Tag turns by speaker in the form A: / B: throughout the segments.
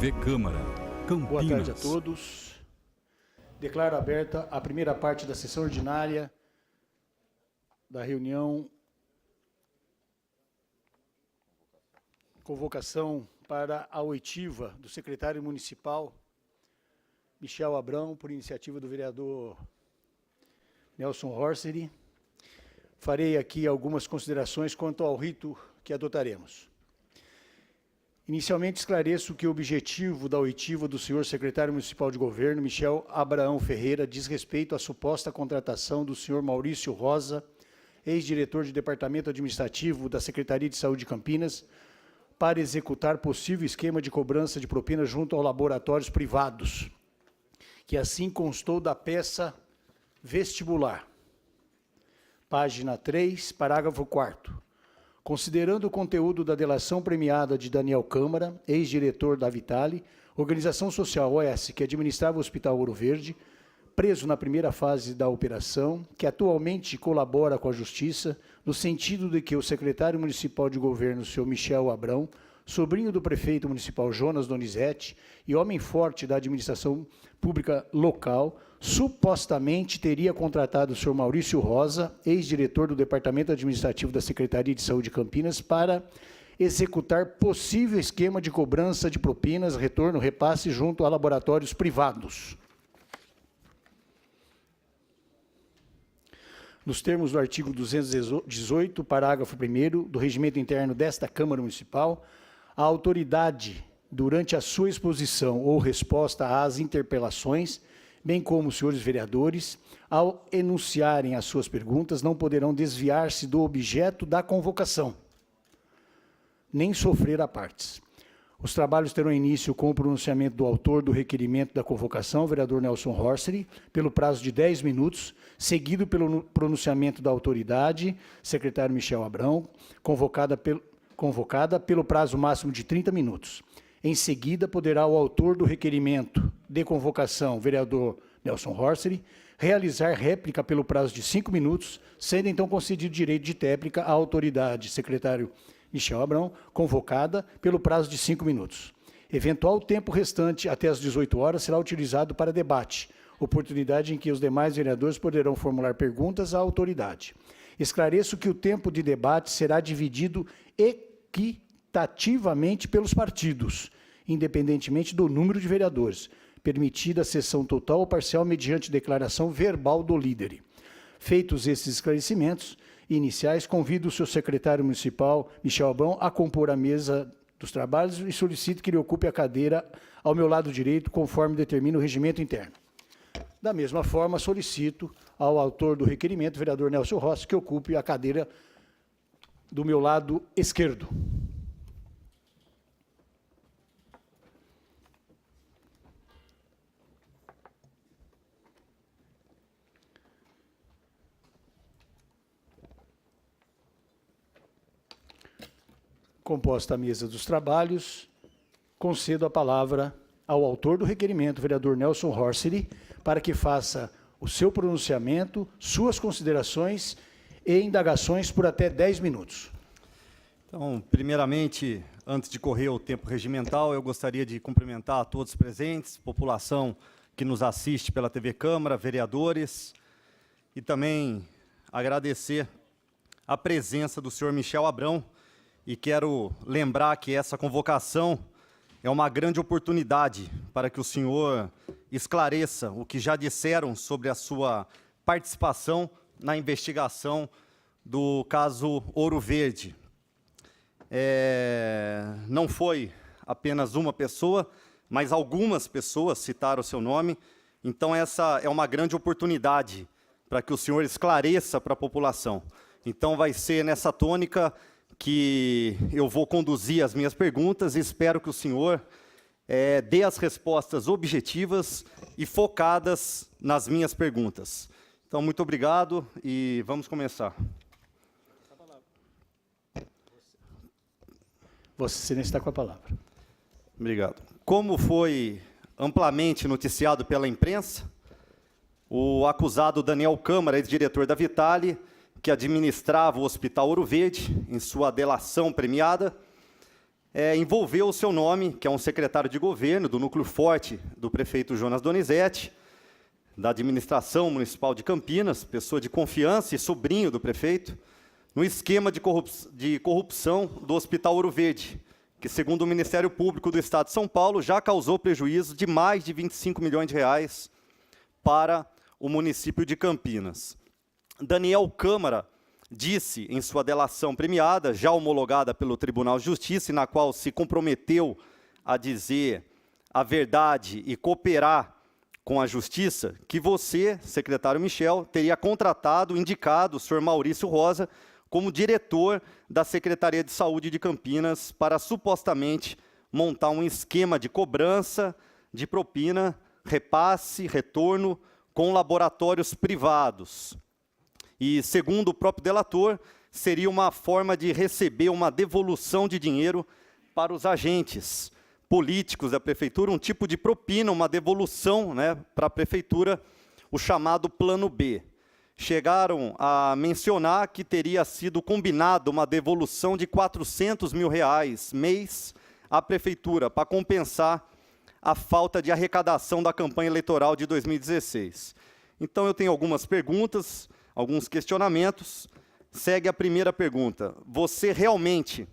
A: TV Câmara, Campinas.
B: Boa tarde a todos. Declaro aberta a primeira parte da sessão ordinária da reunião. Convocação para a oitiva do secretário municipal, Michel Abrão, por iniciativa do vereador Nelson Horsery. Farei aqui algumas considerações quanto ao rito que adotaremos. Inicialmente, esclareço que o objetivo da oitiva do senhor secretário municipal de governo, Michel Abraão Ferreira, diz respeito à suposta contratação do senhor Maurício Rosa, ex-diretor de Departamento Administrativo da Secretaria de Saúde de Campinas, para executar possível esquema de cobrança de propina junto aos laboratórios privados, que assim constou da peça vestibular. Página 3, parágrafo 4º. Considerando o conteúdo da delação premiada de Daniel Câmara, ex-diretor da Vitale, organização social OS que administrava o Hospital Ouro Verde, preso na primeira fase da operação, que atualmente colabora com a Justiça, no sentido de que o secretário municipal de governo, senhor Michel Abrão, sobrinho do prefeito municipal Jonas Donizete e homem forte da administração pública local, supostamente teria contratado o senhor Maurício Rosa, ex-diretor do Departamento Administrativo da Secretaria de Saúde de Campinas, para executar possível esquema de cobrança de propinas, retorno, repasse junto a laboratórios privados. Nos termos do artigo 218, parágrafo 1º do Regimento Interno desta Câmara Municipal, a autoridade, durante a sua exposição ou resposta às interpelações, bem como os senhores vereadores, ao enunciarem as suas perguntas, não poderão desviar-se do objeto da convocação, nem sofrer apartes. Os trabalhos terão início com o pronunciamento do autor do requerimento da convocação, vereador Nelson Horsery, pelo prazo de 10 minutos, seguido pelo pronunciamento da autoridade, secretário Michel Abrão, convocada pelo prazo máximo de 30 minutos. Em seguida, poderá o autor do requerimento de convocação, vereador Nelson Horsery, realizar réplica pelo prazo de 5 minutos, sendo então concedido direito de réplica à autoridade, secretário Michel Abrão, convocada pelo prazo de 5 minutos. Eventual tempo restante até às 18 horas será utilizado para debate, oportunidade em que os demais vereadores poderão formular perguntas à autoridade. Esclareço que o tempo de debate será dividido equitativamente pelos partidos, independentemente do número de vereadores, permitida a sessão total ou parcial mediante declaração verbal do líder. Feitos esses esclarecimentos iniciais, convido o seu secretário municipal, Michel Abrão, a compor a mesa dos trabalhos e solicito que ele ocupe a cadeira ao meu lado direito, conforme determina o regimento interno. Da mesma forma, solicito ao autor do requerimento, vereador Nelson Rossi, que ocupe a cadeira do meu lado esquerdo. Composta a mesa dos trabalhos, concedo a palavra ao autor do requerimento, vereador Nelson Horsery, para que faça o seu pronunciamento, suas considerações e indagações por até 10 minutos.
C: Então, primeiramente, antes de correr o tempo regimental, eu gostaria de cumprimentar a todos os presentes, população que nos assiste pela TV Câmara, vereadores, e também agradecer a presença do senhor Michel Abrão, e quero lembrar que essa convocação é uma grande oportunidade para que o senhor esclareça o que já disseram sobre a sua participação na investigação do caso Ouro Verde. Não foi apenas uma pessoa, mas algumas pessoas citaram o seu nome, então essa é uma grande oportunidade para que o senhor esclareça para a população. Então vai ser nessa tônica que eu vou conduzir as minhas perguntas e espero que o senhor dê as respostas objetivas e focadas nas minhas perguntas. Então, muito obrigado e vamos começar.
B: Vossa Excelência está com a palavra.
C: Obrigado. Como foi amplamente noticiado pela imprensa, o acusado Daniel Câmara, ex-diretor da Vitale, que administrava o Hospital Ouro Verde, em sua delação premiada, envolveu o seu nome, que é um secretário de governo do núcleo forte do prefeito Jonas Donizete, da administração municipal de Campinas, pessoa de confiança e sobrinho do prefeito, no esquema de corrupção do Hospital Ouro Verde, que, segundo o Ministério Público do Estado de São Paulo, já causou prejuízo de mais de 25 milhões de reais para o município de Campinas. Daniel Câmara disse em sua delação premiada, já homologada pelo Tribunal de Justiça, e na qual se comprometeu a dizer a verdade e cooperar com a Justiça, que você, secretário Michel, teria contratado, indicado o senhor Maurício Rosa como diretor da Secretaria de Saúde de Campinas para supostamente montar um esquema de cobrança de propina, repasse, retorno com laboratórios privados. E, segundo o próprio delator, seria uma forma de receber uma devolução de dinheiro para os agentes políticos da prefeitura, um tipo de propina, uma devolução, né, para a prefeitura, o chamado Plano B. Chegaram a mencionar que teria sido combinado uma devolução de R$400 mil mês à prefeitura, para compensar a falta de arrecadação da campanha eleitoral de 2016. Então, eu tenho algumas perguntas, alguns questionamentos. Segue a primeira pergunta. Você realmente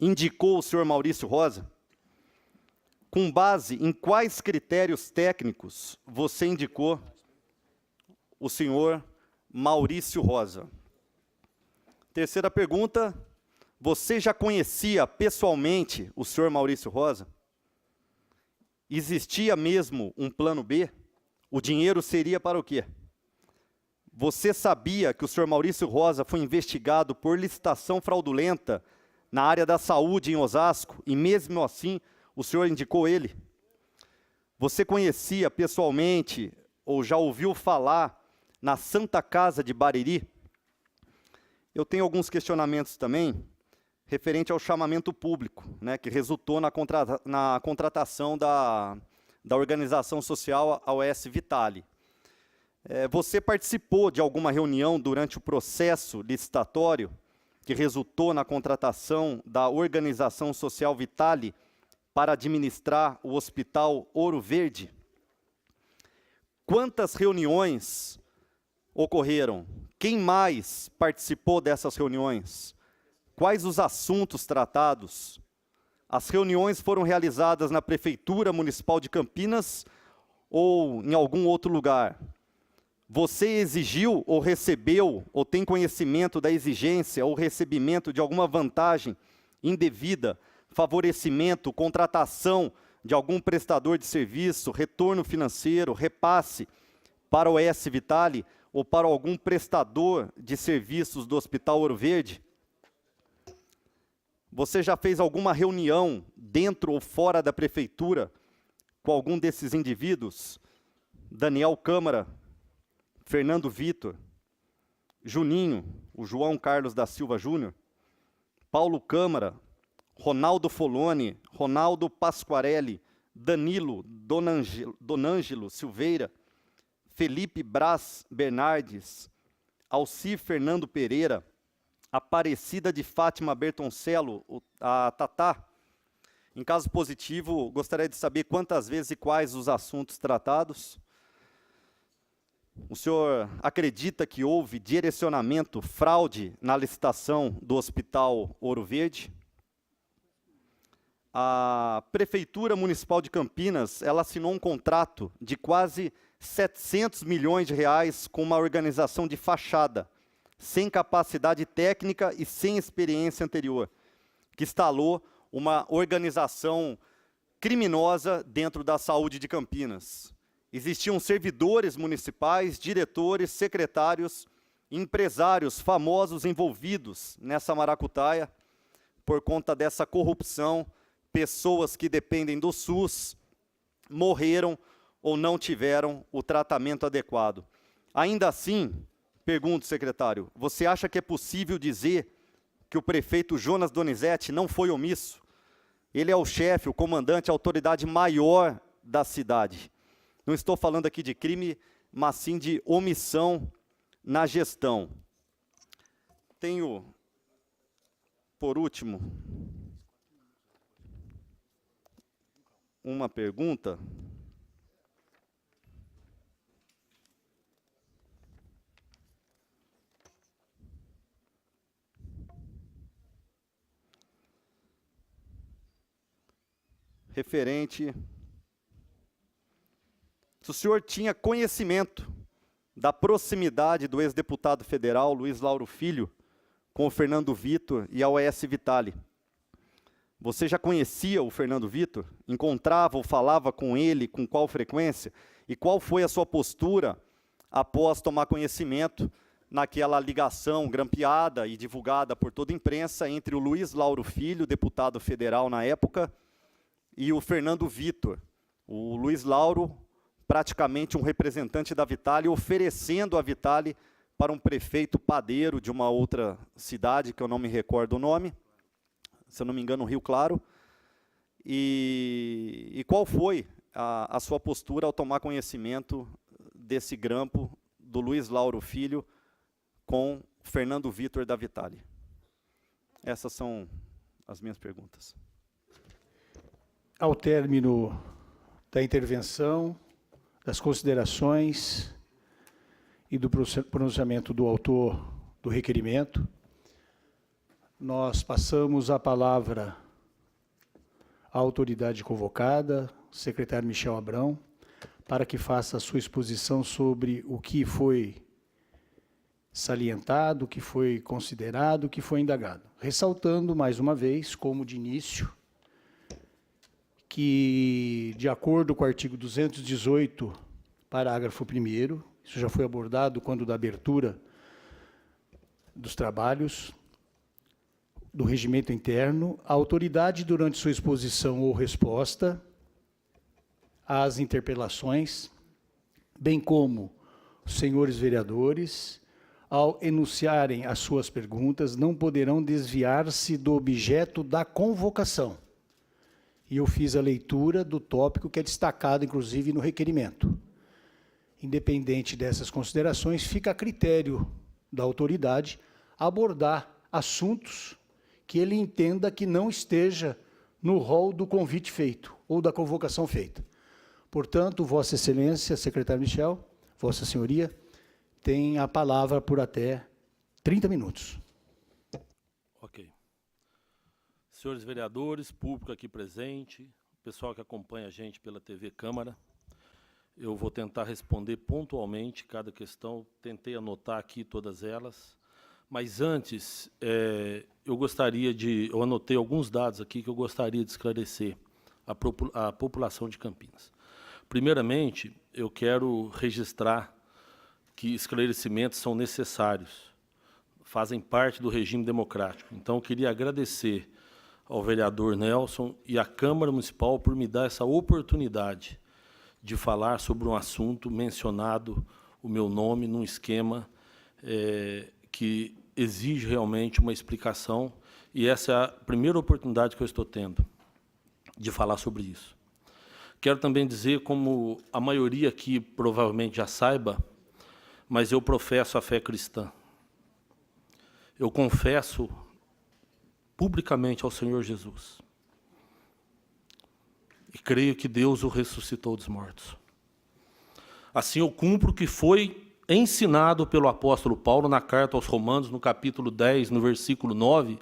C: indicou o senhor Maurício Rosa? Com base em quais critérios técnicos você indicou o senhor Maurício Rosa? Terceira pergunta. Você já conhecia pessoalmente o senhor Maurício Rosa? Existia mesmo um plano B? O dinheiro seria para o quê? Você sabia que o senhor Maurício Rosa foi investigado por licitação fraudulenta na área da saúde em Osasco e mesmo assim o senhor indicou ele? Você conhecia pessoalmente ou já ouviu falar na Santa Casa de Bariri? Eu tenho alguns questionamentos também referente ao chamamento público, né, que resultou na contratação da organização social AOS Vitale. Você participou de alguma reunião durante o processo licitatório que resultou na contratação da organização social Vitale para administrar o Hospital Ouro Verde? Quantas reuniões ocorreram? Quem mais participou dessas reuniões? Quais os assuntos tratados? As reuniões foram realizadas na Prefeitura Municipal de Campinas ou em algum outro lugar? Você exigiu ou recebeu ou tem conhecimento da exigência ou recebimento de alguma vantagem indevida, favorecimento, contratação de algum prestador de serviço, retorno financeiro, repasse para o OS Vitale ou para algum prestador de serviços do Hospital Ouro Verde? Você já fez alguma reunião dentro ou fora da prefeitura com algum desses indivíduos? Daniel Câmara, Fernando Vitor, Juninho, o João Carlos da Silva Júnior, Paulo Câmara, Ronaldo Foloni, Ronaldo Pasquarelli, Danilo Donângelo Silveira, Felipe Braz Bernardes, Alci Fernando Pereira, Aparecida de Fátima Bertoncello, a Tatá. Em caso positivo, gostaria de saber quantas vezes e quais os assuntos tratados. O senhor acredita que houve direcionamento, fraude na licitação do Hospital Ouro Verde? A Prefeitura Municipal de Campinas, ela assinou um contrato de quase 700 milhões de reais com uma organização de fachada, sem capacidade técnica e sem experiência anterior, que instalou uma organização criminosa dentro da saúde de Campinas. Existiam servidores municipais, diretores, secretários, empresários famosos envolvidos nessa maracutaia. Por conta dessa corrupção, pessoas que dependem do SUS morreram ou não tiveram o tratamento adequado. Ainda assim, pergunto, secretário, você acha que é possível dizer que o prefeito Jonas Donizete não foi omisso? Ele é o chefe, o comandante, a autoridade maior da cidade. Não estou falando aqui de crime, mas sim de omissão na gestão. Tenho, por último, uma pergunta. Referente se o senhor tinha conhecimento da proximidade do ex-deputado federal Luiz Lauro Filho com o Fernando Vitor e a OS Vitale. Você já conhecia o Fernando Vitor? Encontrava ou falava com ele com qual frequência? E qual foi a sua postura após tomar conhecimento naquela ligação grampeada e divulgada por toda a imprensa entre o Luiz Lauro Filho, deputado federal na época, e o Fernando Vitor? O Luiz Lauro, praticamente um representante da Vitale, oferecendo a Vitale para um prefeito padeiro de uma outra cidade, que eu não me recordo o nome, se eu não me engano, Rio Claro. E qual foi a sua postura ao tomar conhecimento desse grampo do Luiz Lauro Filho com Fernando Vitor da Vitale? Essas são as minhas perguntas.
B: Ao término da intervenção, das considerações e do pronunciamento do autor do requerimento, nós passamos a palavra à autoridade convocada, secretário Michel Abrão, para que faça a sua exposição sobre o que foi salientado, o que foi considerado, o que foi indagado. Ressaltando, mais uma vez, como de início, que, de acordo com o artigo 218, parágrafo 1º, isso já foi abordado quando da abertura dos trabalhos do regimento interno, a autoridade, durante sua exposição ou resposta às interpelações, bem como os senhores vereadores, ao enunciarem as suas perguntas, não poderão desviar-se do objeto da convocação. E eu fiz a leitura do tópico que é destacado, inclusive, no requerimento. Independente dessas considerações, fica a critério da autoridade abordar assuntos que ele entenda que não esteja no rol do convite feito ou da convocação feita. Portanto, Vossa Excelência, secretário Michel, Vossa Senhoria, tem a palavra por até 30 minutos.
A: Ok. Senhores vereadores, público aqui presente, pessoal que acompanha a gente pela TV Câmara, eu vou tentar responder pontualmente cada questão, tentei anotar aqui todas elas, mas antes, eu anotei alguns dados aqui que eu gostaria de esclarecer à população de Campinas. Primeiramente, eu quero registrar que esclarecimentos são necessários, fazem parte do regime democrático. Então, eu queria agradecer ao vereador Nelson e à Câmara Municipal por me dar essa oportunidade de falar sobre um assunto mencionado, o meu nome, num esquema que exige realmente uma explicação, e essa é a primeira oportunidade que eu estou tendo de falar sobre isso. Quero também dizer, como a maioria aqui provavelmente já saiba, mas eu professo a fé cristã. Eu confesso publicamente ao Senhor Jesus. E creio que Deus o ressuscitou dos mortos. Assim eu cumpro o que foi ensinado pelo apóstolo Paulo na carta aos Romanos, no capítulo 10, no versículo 9,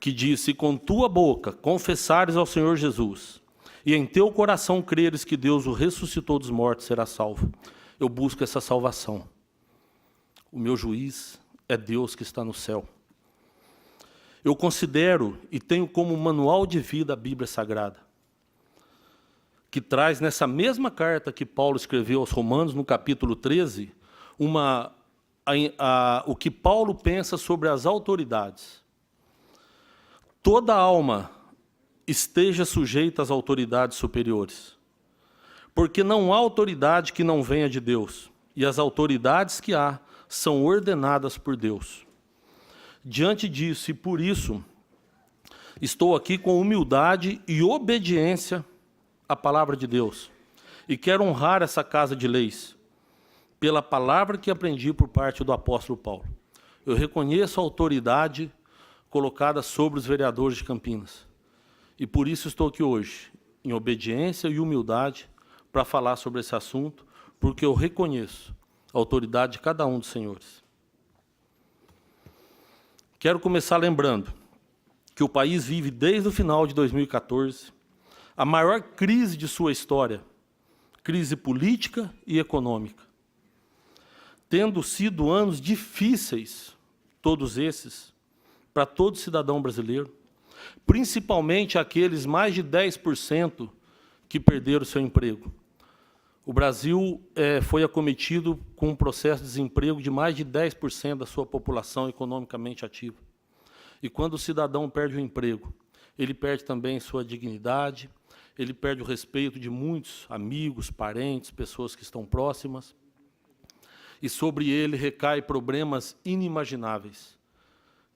A: que diz: se com tua boca confessares ao Senhor Jesus, e em teu coração creres que Deus o ressuscitou dos mortos, serás salvo. Eu busco essa salvação. O meu juiz é Deus que está no céu. Eu considero e tenho como manual de vida a Bíblia Sagrada, que traz nessa mesma carta que Paulo escreveu aos Romanos, no capítulo 13, o que Paulo pensa sobre as autoridades. Toda alma esteja sujeita às autoridades superiores, porque não há autoridade que não venha de Deus, e as autoridades que há são ordenadas por Deus. Diante disso, e por isso, estou aqui com humildade e obediência à palavra de Deus, e quero honrar essa casa de leis, pela palavra que aprendi por parte do apóstolo Paulo. Eu reconheço a autoridade colocada sobre os vereadores de Campinas, e por isso estou aqui hoje. em obediência e humildade para falar sobre esse assunto, porque eu reconheço a autoridade de cada um dos senhores. Quero começar lembrando que o país vive, desde o final de 2014, a maior crise de sua história, crise política e econômica. Tendo sido anos difíceis, todos esses, para todo cidadão brasileiro, principalmente aqueles mais de 10% que perderam seu emprego. O Brasil foi acometido com um processo de desemprego de mais de 10% da sua população economicamente ativa. E quando o cidadão perde o emprego, ele perde também sua dignidade, ele perde o respeito de muitos amigos, parentes, pessoas que estão próximas, e sobre ele recai problemas inimagináveis,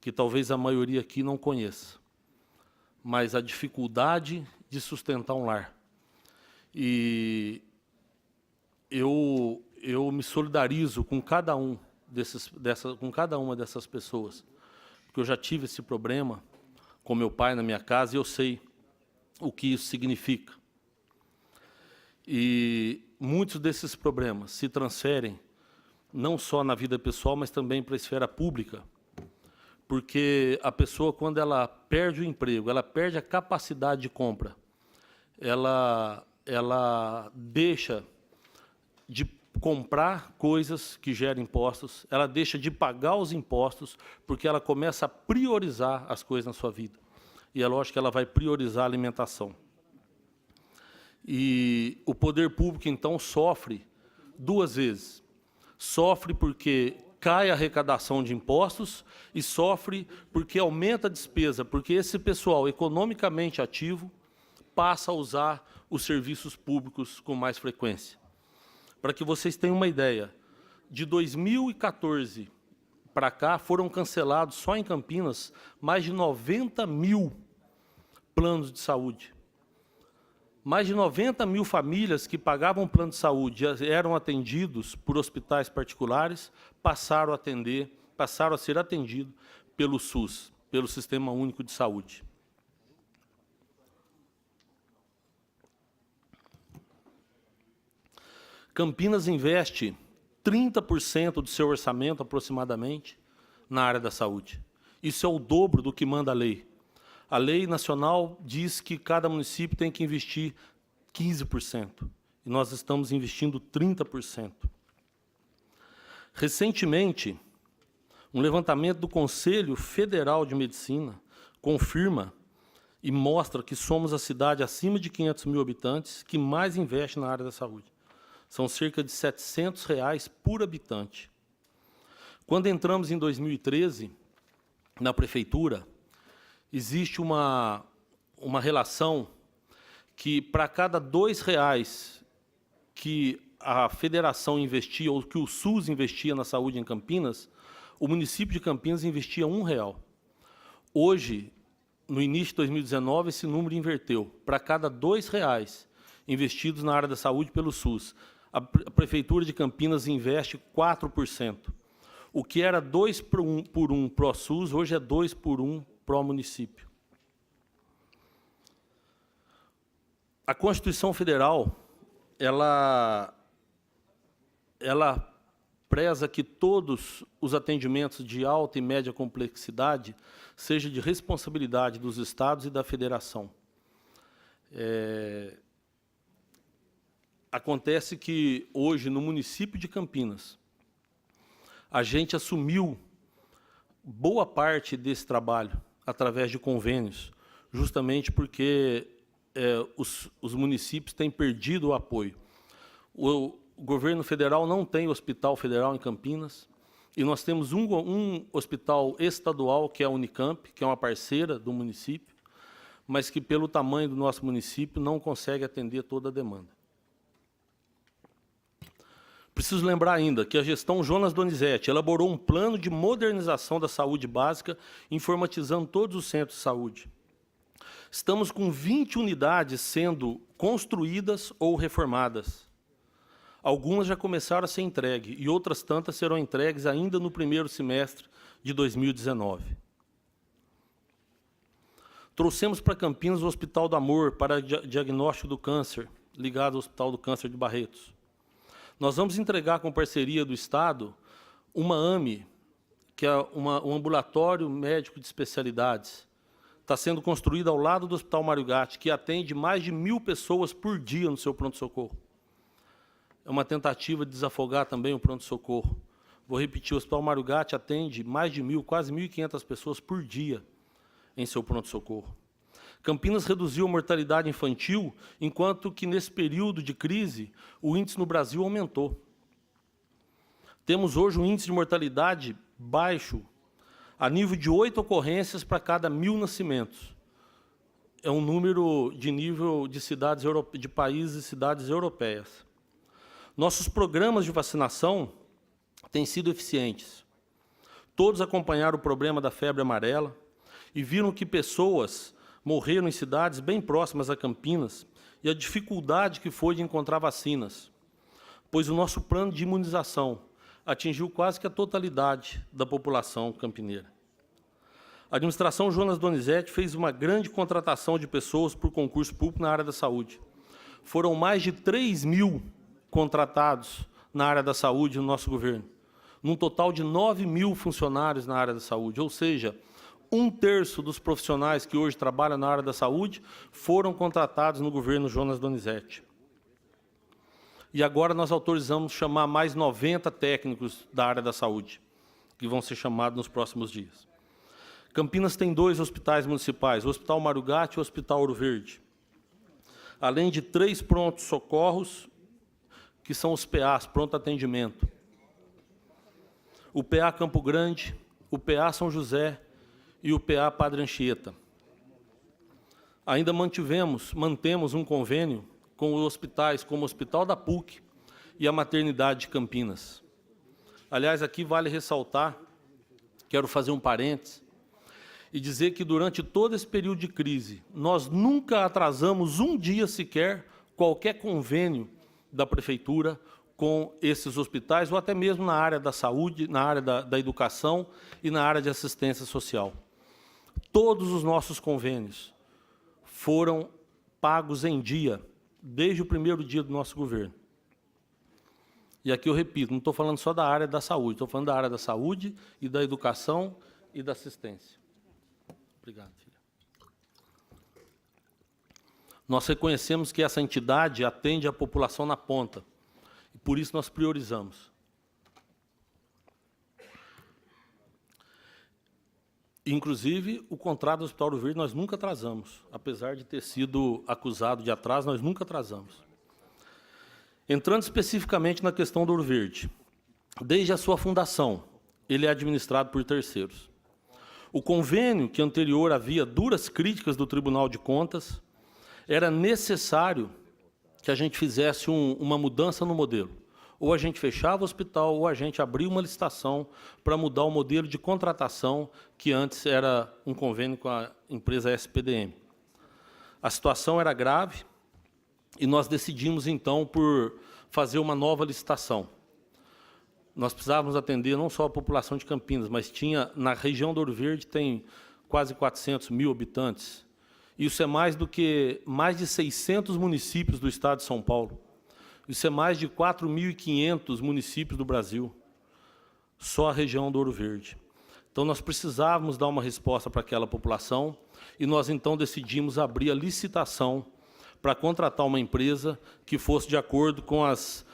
A: que talvez a maioria aqui não conheça, mas a dificuldade de sustentar um lar. E eu me solidarizo com cada uma dessas pessoas, porque eu já tive esse problema com meu pai na minha casa e eu sei o que isso significa. E muitos desses problemas se transferem não só na vida pessoal, mas também para a esfera pública, porque a pessoa, quando ela perde o emprego, ela perde a capacidade de compra, ela deixa de comprar coisas que geram impostos, ela deixa de pagar os impostos, porque ela começa a priorizar as coisas na sua vida. E é lógico que ela vai priorizar a alimentação. E o poder público, então, sofre duas vezes. Sofre porque cai a arrecadação de impostos e sofre porque aumenta a despesa, porque esse pessoal economicamente ativo passa a usar os serviços públicos com mais frequência. Para que vocês tenham uma ideia, de 2014 para cá foram cancelados, só em Campinas, mais de 90 mil planos de saúde. Mais de 90 mil famílias que pagavam plano de saúde eram atendidos por hospitais particulares, passaram a ser atendidos pelo SUS, pelo Sistema Único de Saúde. Campinas investe 30% do seu orçamento, aproximadamente, na área da saúde. Isso é o dobro do que manda a lei. A lei nacional diz que cada município tem que investir 15%, e nós estamos investindo 30%. Recentemente, um levantamento do Conselho Federal de Medicina confirma e mostra que somos a cidade acima de 500 mil habitantes que mais investe na área da saúde. São cerca de R$ 700 por habitante. Quando entramos em 2013, na prefeitura, existe uma relação que, para cada R$ 2 que a federação investia, ou que o SUS investia na saúde em Campinas, o município de Campinas investia R$ 1. Hoje, no início de 2019, esse número inverteu. Para cada R$ 2 investidos na área da saúde pelo SUS, a prefeitura de Campinas investe 4%. O que era 2 por 1 pró-SUS, hoje é 2 por 1 pró-município. A Constituição Federal, ela preza que todos os atendimentos de alta e média complexidade sejam de responsabilidade dos estados e da federação. Acontece que, hoje, no município de Campinas, a gente assumiu boa parte desse trabalho através de convênios, justamente porque os municípios têm perdido o apoio. O governo federal não tem hospital federal em Campinas, e nós temos um hospital estadual, que é a Unicamp, que é uma parceira do município, mas que, pelo tamanho do nosso município, não consegue atender toda a demanda. Preciso lembrar ainda que a gestão Jonas Donizete elaborou um plano de modernização da saúde básica, informatizando todos os centros de saúde. Estamos com 20 unidades sendo construídas ou reformadas. Algumas já começaram a ser entregues e outras tantas serão entregues ainda no primeiro semestre de 2019. Trouxemos para Campinas o Hospital do Amor para diagnóstico do câncer, ligado ao Hospital do Câncer de Barretos. Nós vamos entregar, com parceria do Estado, uma AME, que é um ambulatório médico de especialidades. Está sendo construída ao lado do Hospital Mário Gatti, que atende mais de 1.000 pessoas por dia no seu pronto-socorro. É uma tentativa de desafogar também o pronto-socorro. Vou repetir, o Hospital Mário Gatti atende mais de 1.000, quase 1.500 pessoas por dia em seu pronto-socorro. Campinas reduziu a mortalidade infantil, enquanto que, nesse período de crise, o índice no Brasil aumentou. Temos hoje um índice de mortalidade baixo, a nível de 8 ocorrências para cada 1.000 nascimentos. É um número de nível de cidades de países e cidades europeias. Nossos programas de vacinação têm sido eficientes. Todos acompanharam o problema da febre amarela e viram que pessoas morreram em cidades bem próximas a Campinas e a dificuldade que foi de encontrar vacinas, pois o nosso plano de imunização atingiu quase que a totalidade da população campineira. A administração Jonas Donizete fez uma grande contratação de pessoas por concurso público na área da saúde. Foram mais de 3.000 contratados na área da saúde no nosso governo, num total de 9.000 funcionários na área da saúde, ou seja, 1/3 dos profissionais que hoje trabalham na área da saúde foram contratados no governo Jonas Donizete. E agora nós autorizamos chamar mais 90 técnicos da área da saúde, que vão ser chamados nos próximos dias. Campinas tem 2 hospitais municipais, o Hospital Mário Gatti e o Hospital Ouro Verde, além de 3 prontos-socorros, que são os PAs, pronto atendimento. O PA Campo Grande, o PA São José e o PA Padre Anchieta. Ainda mantemos um convênio com os hospitais, como o Hospital da PUC e a Maternidade de Campinas. Aliás, aqui vale ressaltar, quero fazer um parênteses, e dizer que durante todo esse período de crise, nós nunca atrasamos um dia sequer qualquer convênio da Prefeitura com esses hospitais, ou até mesmo na área da saúde, na área da educação e na área de assistência social. Todos os nossos convênios foram pagos em dia, desde o primeiro dia do nosso governo. E aqui eu repito, não estou falando só da área da saúde, estou falando da área da saúde e da educação e da assistência. Obrigado, filha. Nós reconhecemos que essa entidade atende a população na ponta, e por isso nós priorizamos. Inclusive, o contrato do Hospital Ouro Verde nós nunca atrasamos. Apesar de ter sido acusado de atraso, nós nunca atrasamos. Entrando especificamente na questão do Ouro Verde, desde a sua fundação, ele é administrado por terceiros. O convênio, que anterior havia duras críticas do Tribunal de Contas, era necessário que a gente fizesse uma mudança no modelo. Ou a gente fechava o hospital, ou a gente abria uma licitação para mudar o modelo de contratação, que antes era um convênio com a empresa SPDM. A situação era grave e nós decidimos, então, por fazer uma nova licitação. Nós precisávamos atender não só a população de Campinas, mas tinha, na região do Ouro Verde, tem quase 400.000 habitantes. Isso é mais de 600 municípios do estado de São Paulo. Isso é mais de 4.500 municípios do Brasil, só a região do Ouro Verde. Então, nós precisávamos dar uma resposta para aquela população e nós, então, decidimos abrir a licitação para contratar uma empresa que fosse de acordo com as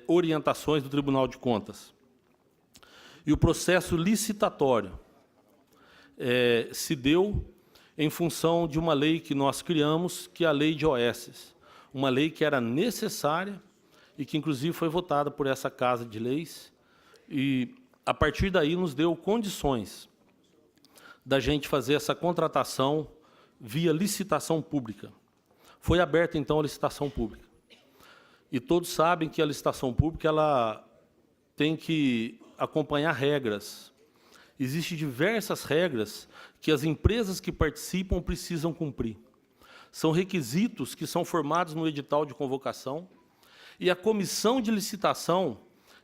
A: orientações do Tribunal de Contas. E o processo licitatório se deu em função de uma lei que nós criamos, que é a Lei de OS. Uma lei que era necessária e que, inclusive, foi votada por essa Casa de Leis, e, a partir daí, nos deu condições da gente fazer essa contratação via licitação pública. Foi aberta, então, a licitação pública. E todos sabem que a licitação pública ela tem que acompanhar regras. Existem diversas regras que as empresas que participam precisam cumprir. São requisitos que são formados no edital de convocação e a comissão de licitação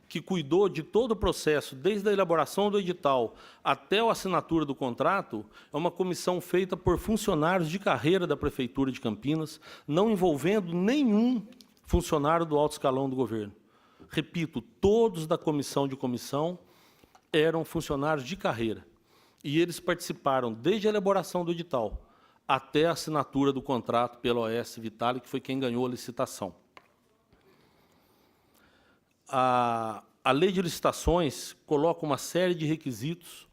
A: que cuidou de todo o processo, desde a elaboração do edital até a assinatura do contrato, é uma comissão feita por funcionários de carreira da Prefeitura de Campinas, não envolvendo nenhum funcionário do alto escalão do governo. Repito, todos da comissão eram funcionários de carreira. E eles participaram desde a elaboração do edital até a assinatura do contrato pela OS Vitale, que foi quem ganhou a licitação. A lei de licitações coloca uma série de requisitos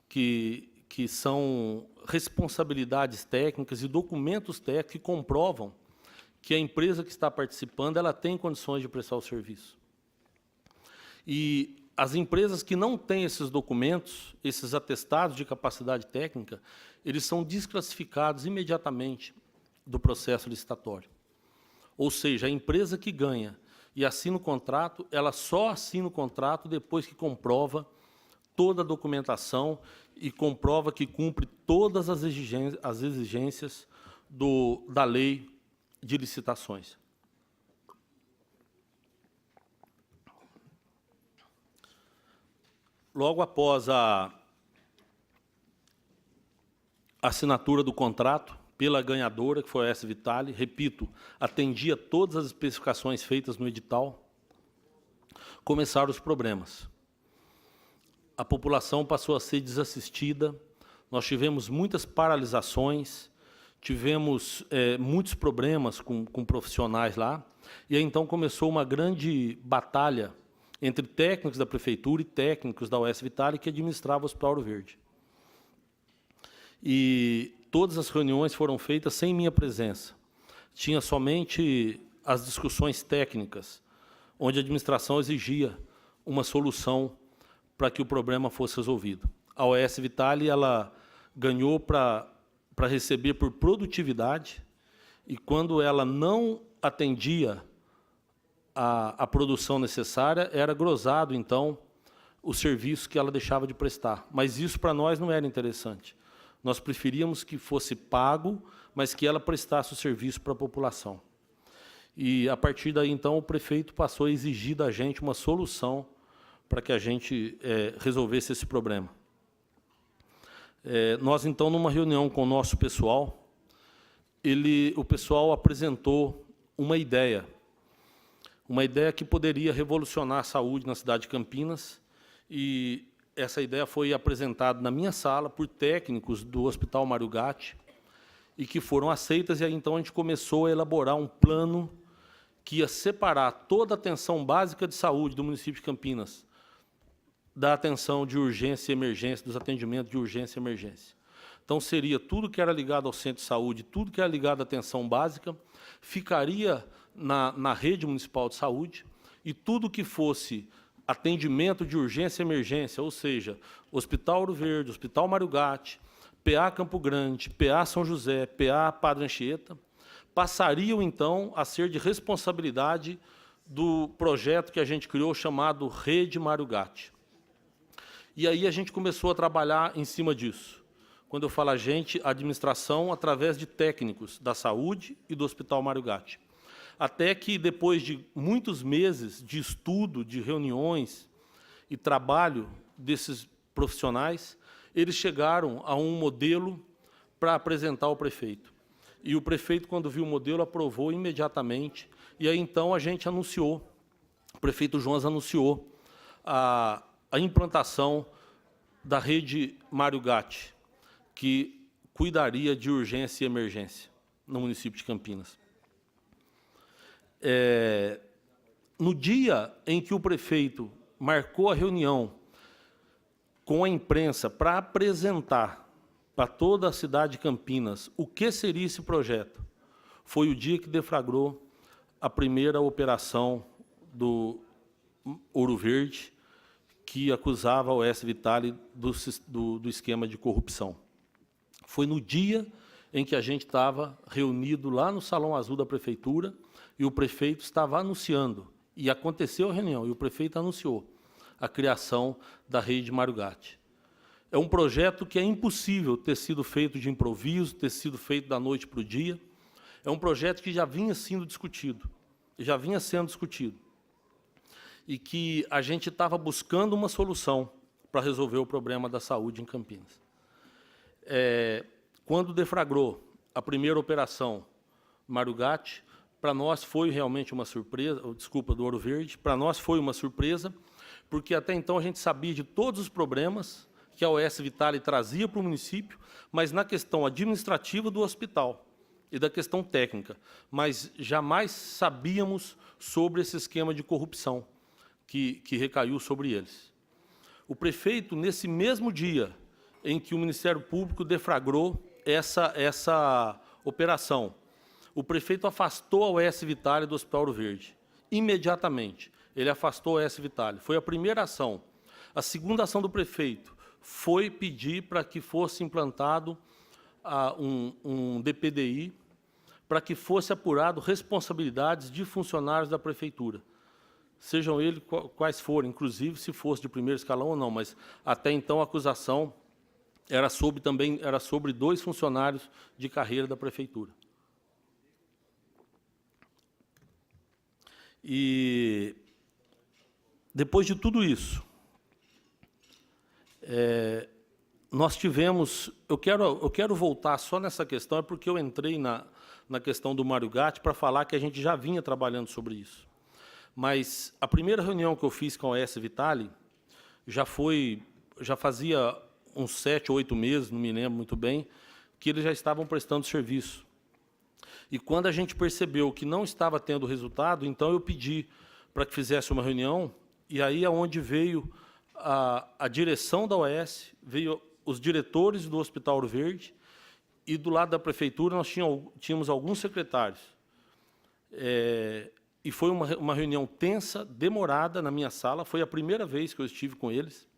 A: que são responsabilidades técnicas e documentos técnicos que comprovam que a empresa que está participando ela tem condições de prestar o serviço. E as empresas que não têm esses documentos, esses atestados de capacidade técnica, eles são desclassificados imediatamente do processo licitatório. Ou seja, a empresa que ganha e assina o contrato, ela só assina o contrato depois que comprova toda a documentação e comprova que cumpre todas as exigências da lei de licitações. Logo após a assinatura do contrato pela ganhadora, que foi a S Vitale, repito, atendia todas as especificações feitas no edital, começaram os problemas. A população passou a ser desassistida, nós tivemos muitas paralisações, tivemos muitos problemas com profissionais lá, e aí então começou uma grande batalha entre técnicos da Prefeitura e técnicos da OS Vitale que administravam o Hospital Ouro Verde. E todas as reuniões foram feitas sem minha presença. Tinha somente as discussões técnicas, onde a administração exigia uma solução para que o problema fosse resolvido. A OS Vitale ela ganhou para receber por produtividade, e quando ela não atendia a produção necessária, era grosado, então, o serviço que ela deixava de prestar. Mas isso, para nós, não era interessante. Nós preferíamos que fosse pago, mas que ela prestasse o serviço para a população. E, a partir daí, então, o prefeito passou a exigir da gente uma solução para que a gente resolvesse esse problema. Nós, então, numa reunião com o nosso pessoal, o pessoal apresentou uma ideia que poderia revolucionar a saúde na cidade de Campinas, e essa ideia foi apresentada na minha sala por técnicos do Hospital Mário Gatti, e que foram aceitas, e aí então a gente começou a elaborar um plano que ia separar toda a atenção básica de saúde do município de Campinas da atenção de urgência e emergência, dos atendimentos de urgência e emergência. Então, seria tudo que era ligado ao centro de saúde, tudo que era ligado à atenção básica, ficaria na rede municipal de saúde, e tudo que fosse atendimento de urgência e emergência, ou seja, Hospital Ouro Verde, Hospital Mário Gatti, PA Campo Grande, PA São José, PA Padre Anchieta, passariam, então, a ser de responsabilidade do projeto que a gente criou, chamado Rede Mário Gatti. E aí a gente começou a trabalhar em cima disso. Quando eu falo a gente, a administração, através de técnicos da saúde e do Hospital Mário Gatti. Até que, depois de muitos meses de estudo, de reuniões e trabalho desses profissionais, eles chegaram a um modelo para apresentar ao prefeito. E o prefeito, quando viu o modelo, aprovou imediatamente. E aí, então, a gente anunciou, o prefeito Jonas anunciou a implantação da rede Mário Gatti, que cuidaria de urgência e emergência no município de Campinas. No dia em que o prefeito marcou a reunião com a imprensa para apresentar para toda a cidade de Campinas o que seria esse projeto, foi o dia que deflagrou a primeira operação do Ouro Verde, que acusava a OS Vitale do esquema de corrupção. Foi no dia em que a gente estava reunido lá no Salão Azul da Prefeitura, e o prefeito estava anunciando, e aconteceu a reunião, e o prefeito anunciou a criação da rede Mário Gatti. É um projeto que é impossível ter sido feito de improviso, ter sido feito da noite para o dia. É um projeto que já vinha sendo discutido, e que a gente estava buscando uma solução para resolver o problema da saúde em Campinas. Quando deflagrou a primeira operação Mário Gatti, para nós foi realmente uma surpresa, desculpa, do Ouro Verde, para nós foi uma surpresa, porque até então a gente sabia de todos os problemas que a OS Vitale trazia para o município, mas na questão administrativa do hospital e da questão técnica, mas jamais sabíamos sobre esse esquema de corrupção que recaiu sobre eles. O prefeito, nesse mesmo dia em que o Ministério Público deflagrou essa operação, o prefeito afastou a OS Vitale do Hospital Ouro Verde. Imediatamente, ele afastou a OS Vitale. Foi a primeira ação. A segunda ação do prefeito foi pedir para que fosse implantado um DPDI, para que fosse apurado responsabilidades de funcionários da prefeitura, sejam eles quais forem, inclusive se fosse de primeiro escalão ou não, mas até então a acusação era sobre 2 funcionários de carreira da prefeitura. E depois de tudo isso, nós tivemos, eu quero voltar só nessa questão, é porque eu entrei na questão do Mário Gatti para falar que a gente já vinha trabalhando sobre isso. Mas a primeira reunião que eu fiz com a OS Vitale já fazia uns 7 ou 8 meses, não me lembro muito bem, que eles já estavam prestando serviço. E quando a gente percebeu que não estava tendo resultado, então eu pedi para que fizesse uma reunião, e aí é onde veio a direção da OS, veio os diretores do Hospital Ouro Verde, e do lado da prefeitura nós tínhamos alguns secretários. E foi uma reunião tensa, demorada na minha sala, foi a primeira vez que eu estive com eles.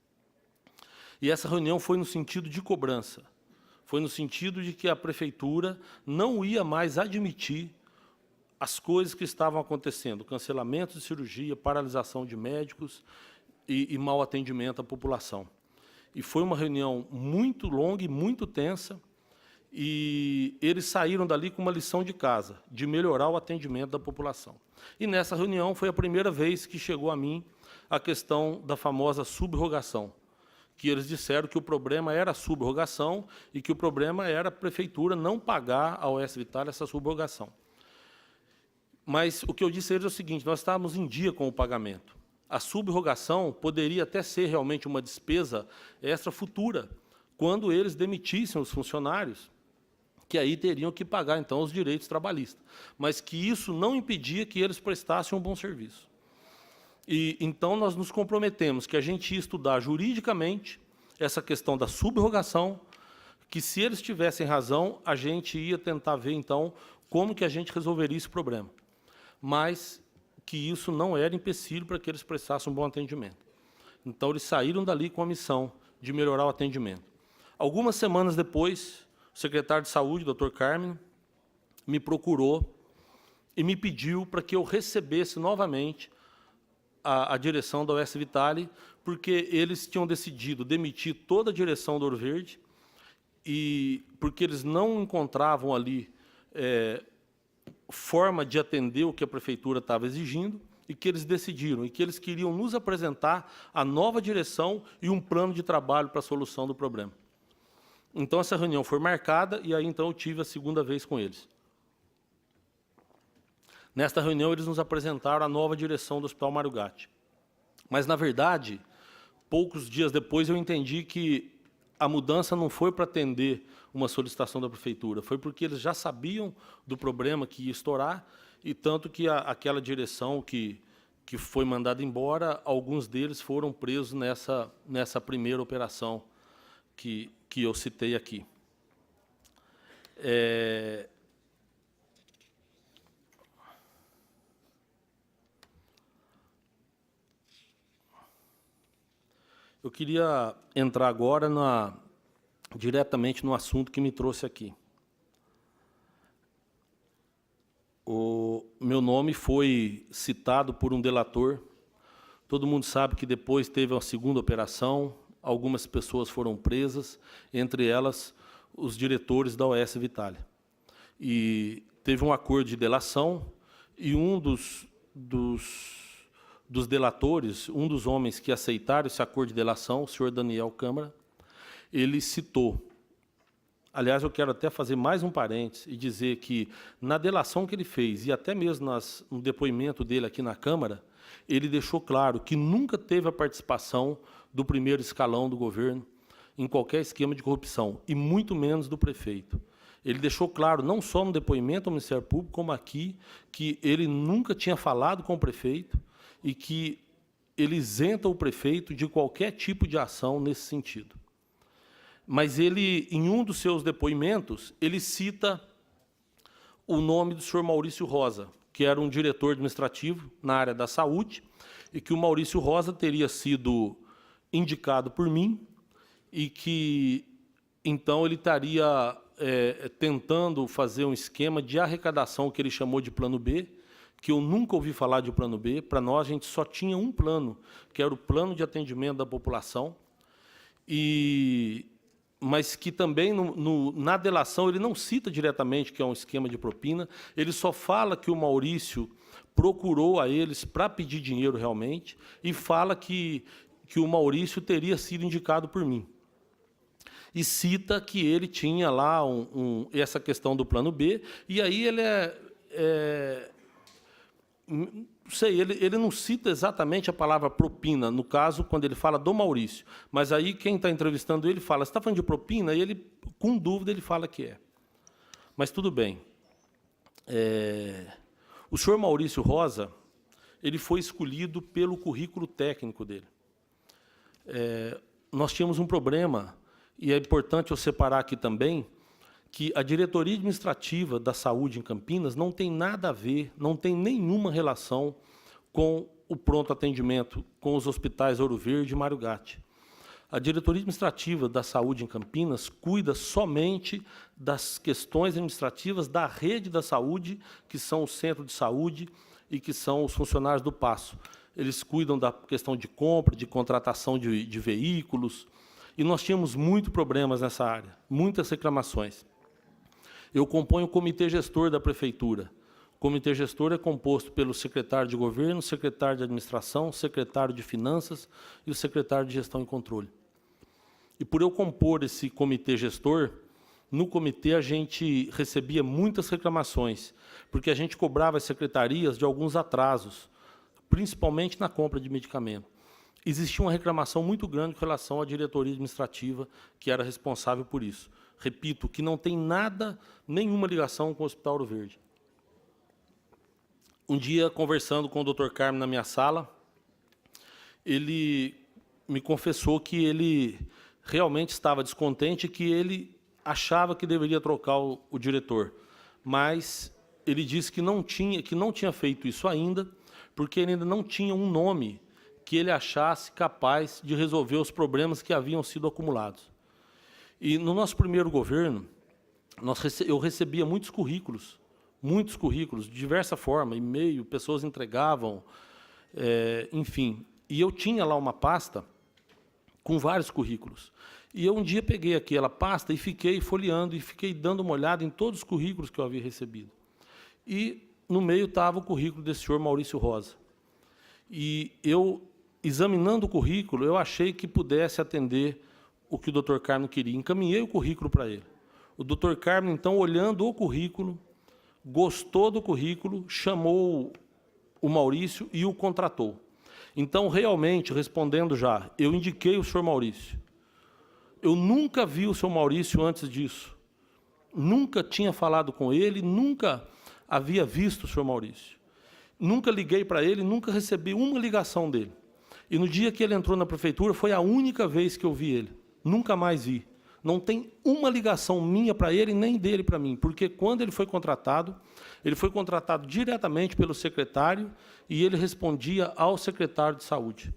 A: E essa reunião foi no sentido de cobrança, foi no sentido de que a prefeitura não ia mais admitir as coisas que estavam acontecendo, cancelamento de cirurgia, paralisação de médicos e mau atendimento à população. E foi uma reunião muito longa e muito tensa, e eles saíram dali com uma lição de casa, de melhorar o atendimento da população. E nessa reunião foi a primeira vez que chegou a mim a questão da famosa subrogação, que eles disseram que o problema era a subrogação e que o problema era a prefeitura não pagar à OS Vitale essa subrogação. Mas o que eu disse a eles é o seguinte, nós estávamos em dia com o pagamento. A subrogação poderia até ser realmente uma despesa extra futura, quando eles demitissem os funcionários, que aí teriam que pagar, então, os direitos trabalhistas. Mas que isso não impedia que eles prestassem um bom serviço. E, então, nós nos comprometemos que a gente ia estudar juridicamente essa questão da subrogação, que, se eles tivessem razão, a gente ia tentar ver, então, como que a gente resolveria esse problema. Mas que isso não era empecilho para que eles prestassem um bom atendimento. Então, eles saíram dali com a missão de melhorar o atendimento. Algumas semanas depois, o secretário de Saúde, Dr. Carmen, me procurou e me pediu para que eu recebesse novamente a direção da OS Vitale, porque eles tinham decidido demitir toda a direção do Ouro Verde, e porque eles não encontravam ali forma de atender o que a prefeitura estava exigindo, e que eles decidiram, e que eles queriam nos apresentar a nova direção e um plano de trabalho para a solução do problema. Então, essa reunião foi marcada, e aí, então, eu tive a segunda vez com eles. Nesta reunião, eles nos apresentaram a nova direção do Hospital Mário Gatti. Mas, na verdade, poucos dias depois, eu entendi que a mudança não foi para atender uma solicitação da prefeitura, foi porque eles já sabiam do problema que ia estourar, e tanto que aquela direção que foi mandada embora, alguns deles foram presos nessa primeira operação que eu citei aqui. Eu queria entrar agora diretamente no assunto que me trouxe aqui. O meu nome foi citado por um delator. Todo mundo sabe que depois teve uma segunda operação, algumas pessoas foram presas, entre elas os diretores da OS Vitale. E teve um acordo de delação, e um dos dos delatores, um dos homens que aceitaram esse acordo de delação, o senhor Daniel Câmara, ele citou. Aliás, eu quero até fazer mais um parênteses e dizer que, na delação que ele fez, e até mesmo no depoimento dele aqui na Câmara, ele deixou claro que nunca teve a participação do primeiro escalão do governo em qualquer esquema de corrupção, e muito menos do prefeito. Ele deixou claro, não só no depoimento ao Ministério Público, como aqui, que ele nunca tinha falado com o prefeito e que ele isenta o prefeito de qualquer tipo de ação nesse sentido. Mas ele, em um dos seus depoimentos, ele cita o nome do senhor Maurício Rosa, que era um diretor administrativo na área da saúde, e que o Maurício Rosa teria sido indicado por mim, e que, então, ele estaria tentando fazer um esquema de arrecadação que ele chamou de plano B, que eu nunca ouvi falar de plano B. Para nós, a gente só tinha um plano, que era o plano de atendimento da população, mas que também, na delação, ele não cita diretamente que é um esquema de propina, ele só fala que o Maurício procurou a eles para pedir dinheiro realmente, e fala que o Maurício teria sido indicado por mim. E cita que ele tinha lá essa questão do plano B, e aí ele não sei, ele não cita exatamente a palavra propina, no caso, quando ele fala do Maurício. Mas aí quem está entrevistando ele fala, você está falando de propina? E ele, com dúvida, ele fala que é. Mas tudo bem. O senhor Maurício Rosa, ele foi escolhido pelo currículo técnico dele. Nós tínhamos um problema, e é importante eu separar aqui também, que a diretoria administrativa da saúde em Campinas não tem nada a ver, não tem nenhuma relação com o pronto atendimento, com os hospitais Ouro Verde e Mário Gatti. A diretoria administrativa da saúde em Campinas cuida somente das questões administrativas da rede da saúde, que são o centro de saúde e que são os funcionários do Paço. Eles cuidam da questão de compra, de contratação de veículos, e nós tínhamos muitos problemas nessa área, muitas reclamações. Eu componho o comitê gestor da prefeitura. O comitê gestor é composto pelo secretário de governo, secretário de administração, secretário de finanças e o secretário de gestão e controle. E por eu compor esse comitê gestor, no comitê a gente recebia muitas reclamações, porque a gente cobrava as secretarias de alguns atrasos, principalmente na compra de medicamento. Existia uma reclamação muito grande com relação à diretoria administrativa, que era responsável por isso. Repito, que não tem nada, nenhuma ligação com o Hospital Ouro Verde. Um dia, conversando com o Dr. Carmo na minha sala, ele me confessou que ele realmente estava descontente, que ele achava que deveria trocar o diretor. Mas ele disse que não tinha feito isso ainda, porque ele ainda não tinha um nome que ele achasse capaz de resolver os problemas que haviam sido acumulados. E no nosso primeiro governo, eu recebia muitos currículos, de diversa forma, e-mail, pessoas entregavam, enfim. E eu tinha lá uma pasta com vários currículos. E eu um dia peguei aquela pasta e fiquei folheando, e fiquei dando uma olhada em todos os currículos que eu havia recebido. E no meio estava o currículo desse senhor Maurício Rosa. E eu, examinando o currículo, eu achei que pudesse atender o que o Dr. Carmo queria. Encaminhei o currículo para ele. O Dr. Carmo, então, olhando o currículo, gostou do currículo, chamou o Maurício e o contratou. Então, realmente, respondendo já, eu indiquei o senhor Maurício. Eu nunca vi o senhor Maurício antes disso. Nunca tinha falado com ele, nunca havia visto o senhor Maurício. Nunca liguei para ele, nunca recebi uma ligação dele. E no dia que ele entrou na prefeitura, foi a única vez que eu vi ele. Nunca mais vi. Não tem uma ligação minha para ele, nem dele para mim, porque quando ele foi contratado diretamente pelo secretário e ele respondia ao secretário de saúde.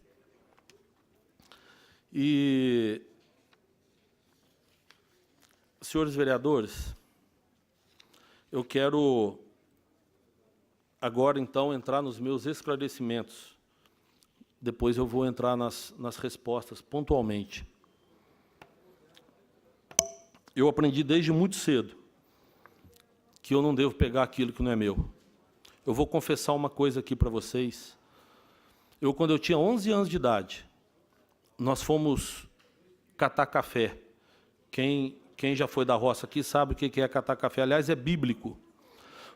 A: E, senhores vereadores, eu quero agora, então, entrar nos meus esclarecimentos. Depois eu vou entrar nas respostas pontualmente. Eu aprendi desde muito cedo que eu não devo pegar aquilo que não é meu. Eu vou confessar uma coisa aqui para vocês. Quando eu tinha 11 anos de idade, nós fomos catar café. Quem já foi da roça aqui sabe o que é catar café. Aliás, é bíblico.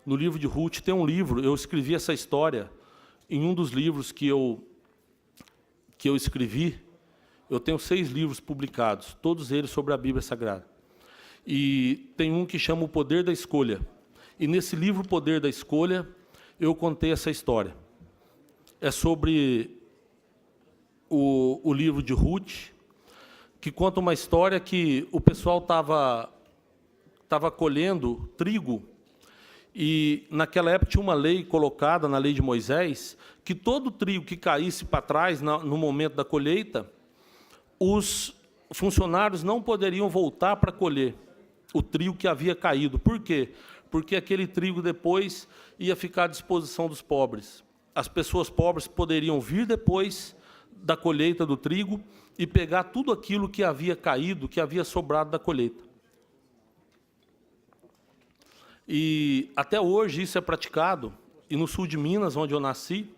A: No livro de Ruth tem um livro, eu escrevi essa história em um dos livros que eu escrevi. Eu tenho 6 livros publicados, todos eles sobre a Bíblia Sagrada. E tem um que chama O Poder da Escolha. E nesse livro, O Poder da Escolha, eu contei essa história. É sobre o livro de Ruth, que conta uma história que o pessoal estava colhendo trigo, e naquela época tinha uma lei colocada na lei de Moisés, que todo trigo que caísse para trás no momento da colheita, os funcionários não poderiam voltar para colher o trigo que havia caído. Por quê? Porque aquele trigo depois ia ficar à disposição dos pobres. As pessoas pobres poderiam vir depois da colheita do trigo e pegar tudo aquilo que havia caído, que havia sobrado da colheita. E até hoje isso é praticado, e no sul de Minas, onde eu nasci,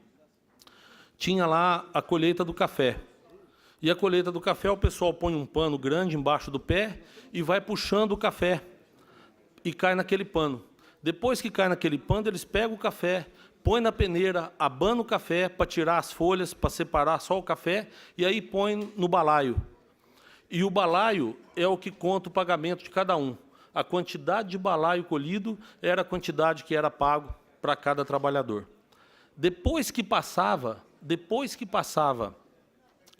A: tinha lá a colheita do café. E a colheita do café, o pessoal põe um pano grande embaixo do pé e vai puxando o café, e cai naquele pano. Depois que cai naquele pano, eles pegam o café, põe na peneira, abana o café para tirar as folhas, para separar só o café, e aí põe no balaio. E o balaio é o que conta o pagamento de cada um. A quantidade de balaio colhido era a quantidade que era pago para cada trabalhador. Depois que passava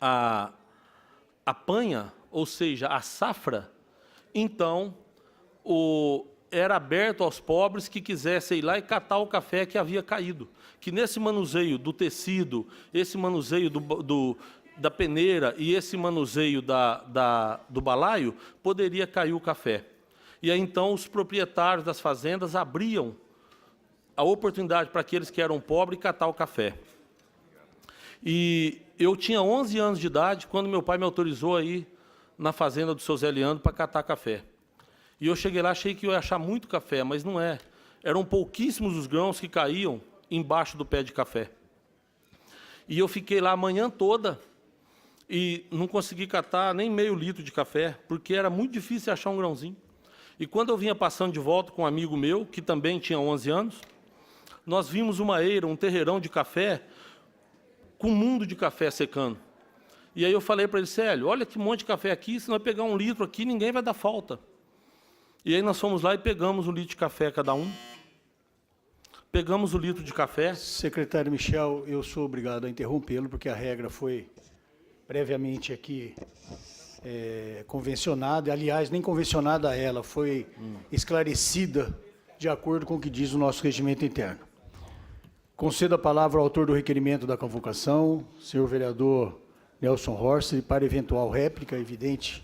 A: a panha, ou seja, a safra, então era aberto aos pobres que quisessem ir lá e catar o café que havia caído. Que nesse manuseio do tecido, esse manuseio da peneira e esse manuseio do balaio, poderia cair o café. E aí, então, os proprietários das fazendas abriam a oportunidade para aqueles que eram pobres catar o café. E eu tinha 11 anos de idade quando meu pai me autorizou a ir na fazenda do seu Zé Leandro para catar café. E eu cheguei lá, achei que eu ia achar muito café, mas não é. Eram pouquíssimos os grãos que caíam embaixo do pé de café. E eu fiquei lá a manhã toda e não consegui catar nem meio litro de café, porque era muito difícil achar um grãozinho. E quando eu vinha passando de volta com um amigo meu, que também tinha 11 anos, nós vimos uma eira, um terreirão de café, com um mundo de café secando. E aí eu falei para ele, Célio, olha que monte de café aqui, se nós pegar 1 litro aqui, ninguém vai dar falta. E aí nós fomos lá e pegamos 1 litro de café cada um. Pegamos o litro de café.
B: Secretário Michel, eu sou obrigado a interrompê-lo, porque a regra foi previamente aqui convencionada, aliás, nem convencionada ela, foi esclarecida de acordo com o que diz o nosso regimento interno. Concedo a palavra ao autor do requerimento da convocação, senhor vereador Nelson Horst, para eventual réplica, evidente,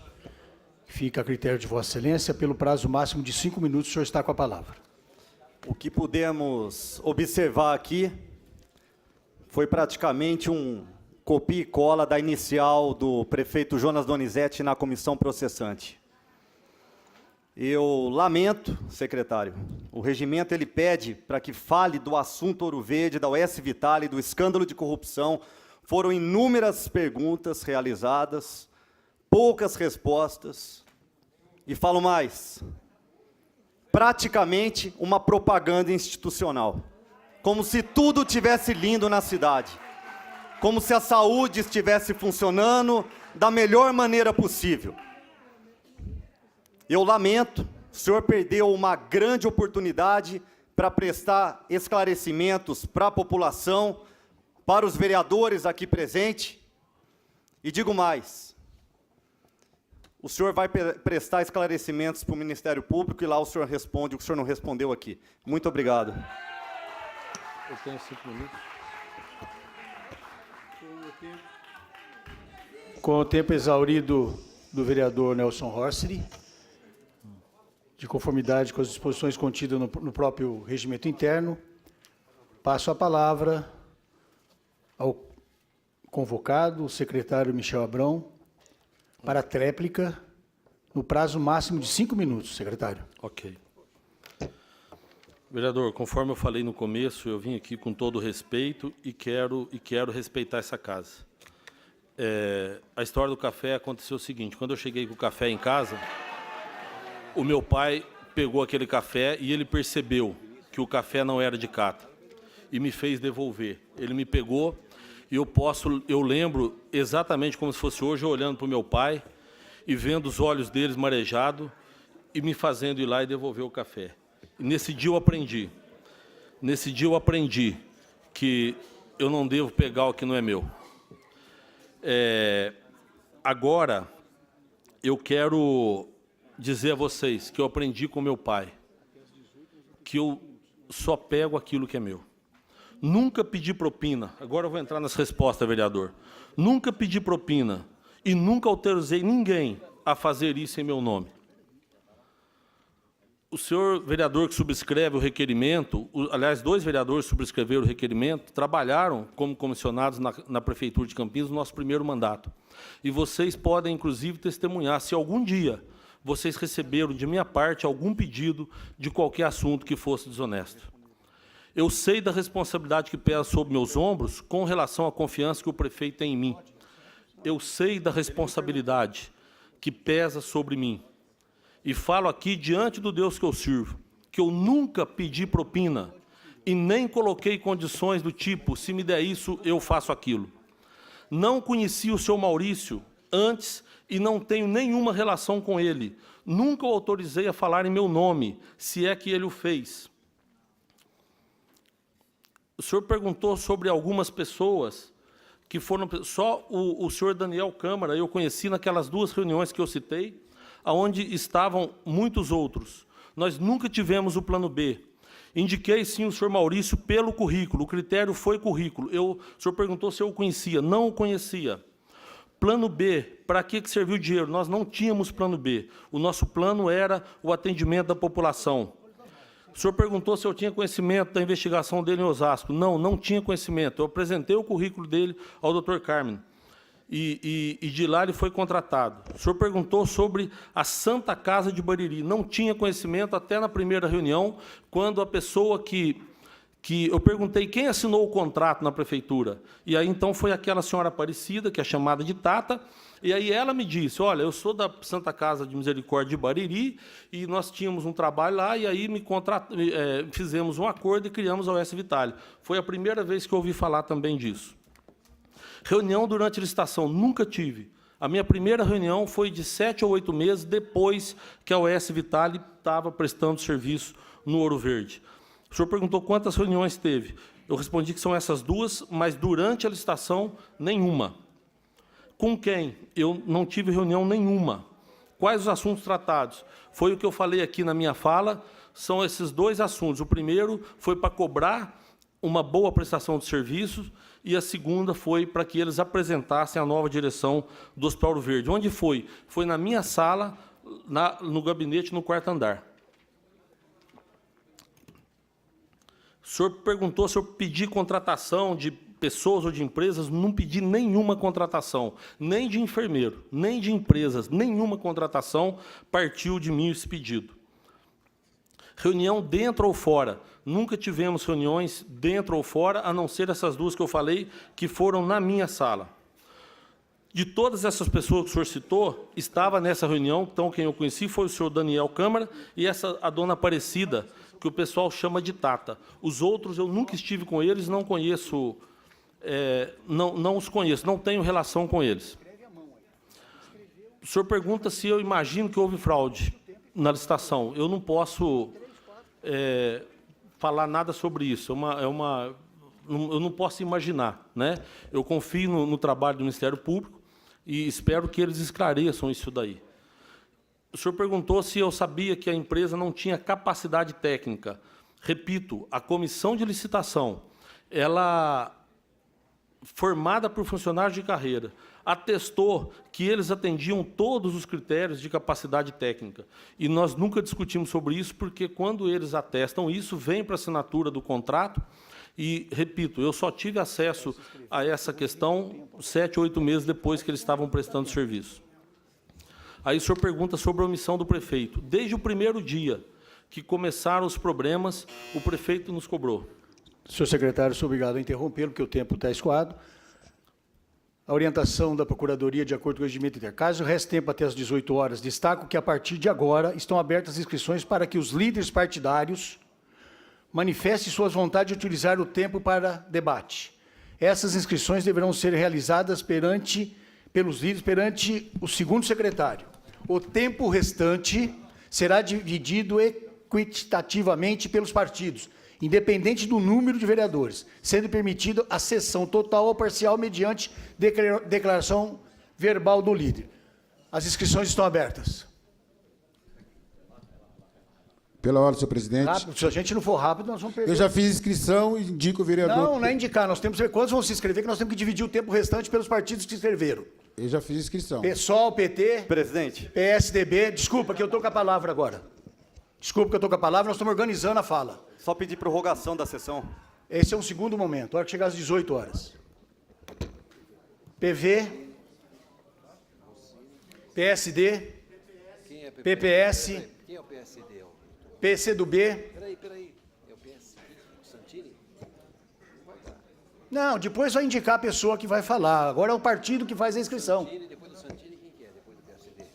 B: fica a critério de Vossa Excelência, pelo prazo máximo de 5 minutos, o senhor está com a palavra.
C: O que pudemos observar aqui foi praticamente um copia e cola da inicial do prefeito Jonas Donizete na comissão processante. Eu lamento, secretário, o regimento ele pede para que fale do assunto Ouro Verde, da US Vitale, do escândalo de corrupção. Foram inúmeras perguntas realizadas, poucas respostas, e falo mais, praticamente uma propaganda institucional, como se tudo tivesse lindo na cidade, como se a saúde estivesse funcionando da melhor maneira possível. Eu lamento, o senhor perdeu uma grande oportunidade para prestar esclarecimentos para a população, para os vereadores aqui presentes, e digo mais, o senhor vai prestar esclarecimentos para o Ministério Público e lá o senhor responde o que o senhor não respondeu aqui. Muito obrigado.
A: Eu tenho 5 minutos.
B: Com o tempo exaurido do vereador Nelson Horst, de conformidade com as disposições contidas no próprio regimento interno, passo a palavra ao convocado, o secretário Michel Abrão, para a tréplica, no prazo máximo de 5 minutos, secretário.
A: Ok. Vereador, conforme eu falei no começo, eu vim aqui com todo o respeito e quero respeitar essa casa. A história do café aconteceu o seguinte: quando eu cheguei com o café em casa, o meu pai pegou aquele café e ele percebeu que o café não era de cata e me fez devolver. Ele me pegou e eu lembro exatamente como se fosse hoje, olhando para o meu pai e vendo os olhos deles marejados e me fazendo ir lá e devolver o café. E nesse dia eu aprendi. Nesse dia eu aprendi que eu não devo pegar o que não é meu. Agora, eu quero dizer a vocês que eu aprendi com meu pai que eu só pego aquilo que é meu. Nunca pedi propina. Agora eu vou entrar nas respostas, vereador. Nunca pedi propina e nunca autorizei ninguém a fazer isso em meu nome. O senhor vereador que subscreve o requerimento, aliás, 2 vereadores subscreveram o requerimento, trabalharam como comissionados na Prefeitura de Campinas no nosso primeiro mandato. E vocês podem, inclusive, testemunhar se algum dia vocês receberam de minha parte algum pedido de qualquer assunto que fosse desonesto. Eu sei da responsabilidade que pesa sobre meus ombros com relação à confiança que o prefeito tem em mim. Eu sei da responsabilidade que pesa sobre mim. E falo aqui diante do Deus que eu sirvo, que eu nunca pedi propina e nem coloquei condições do tipo, se me der isso, eu faço aquilo. Não conheci o senhor Maurício antes e não tenho nenhuma relação com ele. Nunca o autorizei a falar em meu nome, se é que ele o fez. O senhor perguntou sobre algumas pessoas que foram... Só o senhor Daniel Câmara eu conheci naquelas 2 reuniões que eu citei, onde estavam muitos outros. Nós nunca tivemos o plano B. Indiquei, sim, o senhor Maurício pelo currículo. O critério foi currículo. O senhor perguntou se eu o conhecia. Não o conhecia. Plano B, para que serviu o dinheiro? Nós não tínhamos plano B. O nosso plano era o atendimento da população. O senhor perguntou se eu tinha conhecimento da investigação dele em Osasco. Não, não tinha conhecimento. Eu apresentei o currículo dele ao doutor Carmen. E de lá ele foi contratado. O senhor perguntou sobre a Santa Casa de Bariri. Não tinha conhecimento até na primeira reunião, quando a pessoa que eu perguntei quem assinou o contrato na prefeitura. E aí, então, foi aquela senhora Aparecida, que é chamada de Tata, e aí ela me disse, olha, eu sou da Santa Casa de Misericórdia de Bariri, e nós tínhamos um trabalho lá, e aí fizemos um acordo e criamos a OS Vitale. Foi a primeira vez que eu ouvi falar também disso. Reunião durante a licitação, nunca tive. A minha primeira reunião foi de 7 ou 8 meses depois que a OS Vitale estava prestando serviço no Ouro Verde. O senhor perguntou quantas reuniões teve. Eu respondi que são essas 2, mas durante a licitação, nenhuma. Com quem? Eu não tive reunião nenhuma. Quais os assuntos tratados? Foi o que eu falei aqui na minha fala, são esses 2 assuntos. O primeiro foi para cobrar uma boa prestação de serviços, e a segunda foi para que eles apresentassem a nova direção do Hospital Ouro Verde. Onde foi? Foi na minha sala, no gabinete, no 4º andar. O senhor perguntou se eu pedi contratação de pessoas ou de empresas. Não pedi nenhuma contratação, nem de enfermeiro, nem de empresas, nenhuma contratação partiu de mim esse pedido. Reunião dentro ou fora. Nunca tivemos reuniões dentro ou fora, a não ser essas 2 que eu falei, que foram na minha sala. De todas essas pessoas que o senhor citou, estava nessa reunião, então quem eu conheci foi o senhor Daniel Câmara e a dona Aparecida, que o pessoal chama de Tata. Os outros eu nunca estive com eles, não conheço, não os conheço, não tenho relação com eles. O senhor pergunta se eu imagino que houve fraude na licitação. Eu não posso falar nada sobre isso. Eu não posso imaginar, né? Eu confio no trabalho do Ministério Público e espero que eles esclareçam isso daí. O senhor perguntou se eu sabia que a empresa não tinha capacidade técnica. Repito, a comissão de licitação, ela, formada por funcionários de carreira, atestou que eles atendiam todos os critérios de capacidade técnica. E nós nunca discutimos sobre isso, porque, quando eles atestam isso, vem para a assinatura do contrato. E, repito, eu só tive acesso a essa questão 7 ou 8 meses depois que eles estavam prestando serviço. Aí o senhor pergunta sobre a omissão do prefeito. Desde o primeiro dia que começaram os problemas, o prefeito nos cobrou.
B: Senhor secretário, sou obrigado a interrompê-lo, porque o tempo está escoado. A orientação da Procuradoria, de acordo com o regimento interno. Caso reste tempo até às 18 horas, destaco que, a partir de agora, estão abertas inscrições para que os líderes partidários manifestem suas vontades de utilizar o tempo para debate. Essas inscrições deverão ser realizadas pelos líderes perante o segundo secretário. O tempo restante será dividido equitativamente pelos partidos, independente do número de vereadores, sendo permitido a sessão total ou parcial mediante declaração verbal do líder. As inscrições estão abertas.
D: Pela ordem, senhor presidente.
B: Rápido, se a gente não for rápido, nós vamos perder.
D: Eu já fiz inscrição e indico o vereador.
B: Não é indicar, nós temos que ver quantos vão se inscrever, que nós temos que dividir o tempo restante pelos partidos que se inscreveram.
D: Eu já fiz inscrição.
B: PSOL, PT,
C: Presidente.
B: PSDB, desculpa que eu estou com a palavra agora. Desculpa que eu estou com a palavra, nós estamos organizando a fala.
C: Só pedir prorrogação da sessão.
B: Esse é um segundo momento, a hora que chegar às 18 horas. PV, PSD, PPS,
E: Quem é o PSD?
B: PCdoB.
E: Peraí. É o PSD? O Santini?
B: Não, depois vai indicar a pessoa que vai falar. Agora é o partido que faz a inscrição.
E: Santini, depois do Santini, quem que é? Depois do PSD?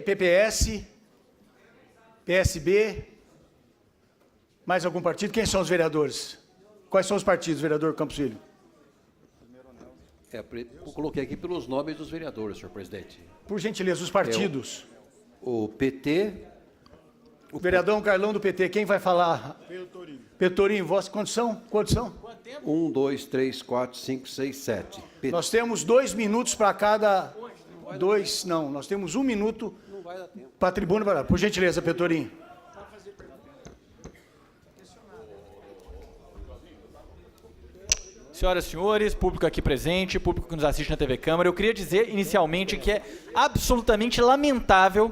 B: PPS, PSB, mais algum partido? Quem são os vereadores? Quais são os partidos, vereador Campos Filho?
E: Eu coloquei aqui pelos nomes dos vereadores, senhor presidente.
B: Por gentileza, os partidos.
E: O PT...
B: O vereador Carlão do PT, quem vai falar? Petorinho, vossa condição? Quantos são?
E: 1, 2, 3, 4, 5, 6, 7.
B: Nós temos 2 minutos para cada... nós temos 1 minuto para a tribuna. Por gentileza, Petorinho.
F: Senhoras e senhores, público aqui presente, público que nos assiste na TV Câmara, eu queria dizer inicialmente que é absolutamente lamentável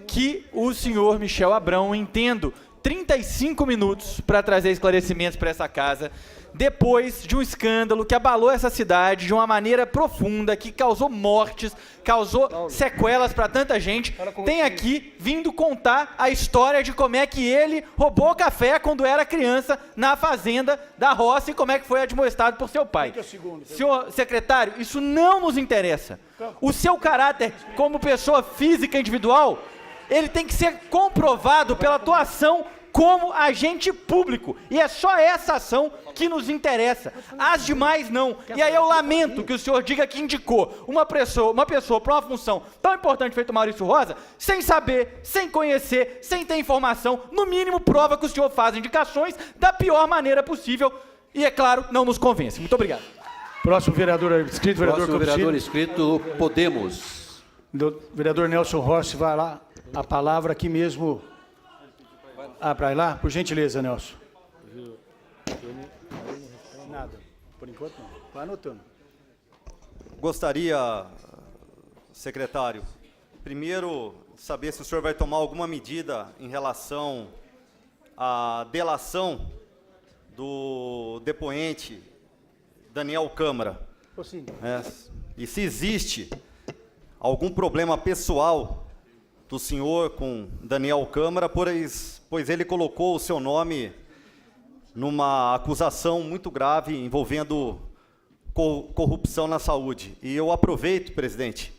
F: que o senhor Michel Abrão, entendo 35 minutos para trazer esclarecimentos para essa casa, depois de um escândalo que abalou essa cidade de uma maneira profunda, que causou mortes, causou sequelas para tanta gente, tem aqui vindo contar a história de como é que ele roubou café quando era criança na fazenda da roça e como é que foi admoestado por seu pai. Senhor secretário, isso não nos interessa. O seu caráter como pessoa física individual, ele tem que ser comprovado pela atuação como agente público, e é só essa ação que nos interessa, as demais não. E aí eu lamento que o senhor diga que indicou uma pessoa para uma função tão importante feito o Maurício Rosa, sem saber, sem conhecer, sem ter informação, no mínimo prova que o senhor faz indicações da pior maneira possível, e é claro, não nos convence. Muito obrigado.
B: Próximo vereador inscrito, vereador
E: Próximo
B: Campos
E: vereador
B: Filho.
E: inscrito, Podemos.
B: Vereador Nelson Rossi, vai lá, a palavra aqui mesmo. Para ir lá? Por gentileza, Nelson. Nada. Por enquanto não. Vai anotando.
C: Gostaria, secretário, primeiro saber se o senhor vai tomar alguma medida em relação à delação do depoente Daniel Câmara. E se existe algum problema pessoal do senhor com Daniel Câmara, pois ele colocou o seu nome numa acusação muito grave envolvendo corrupção na saúde. E eu aproveito, presidente,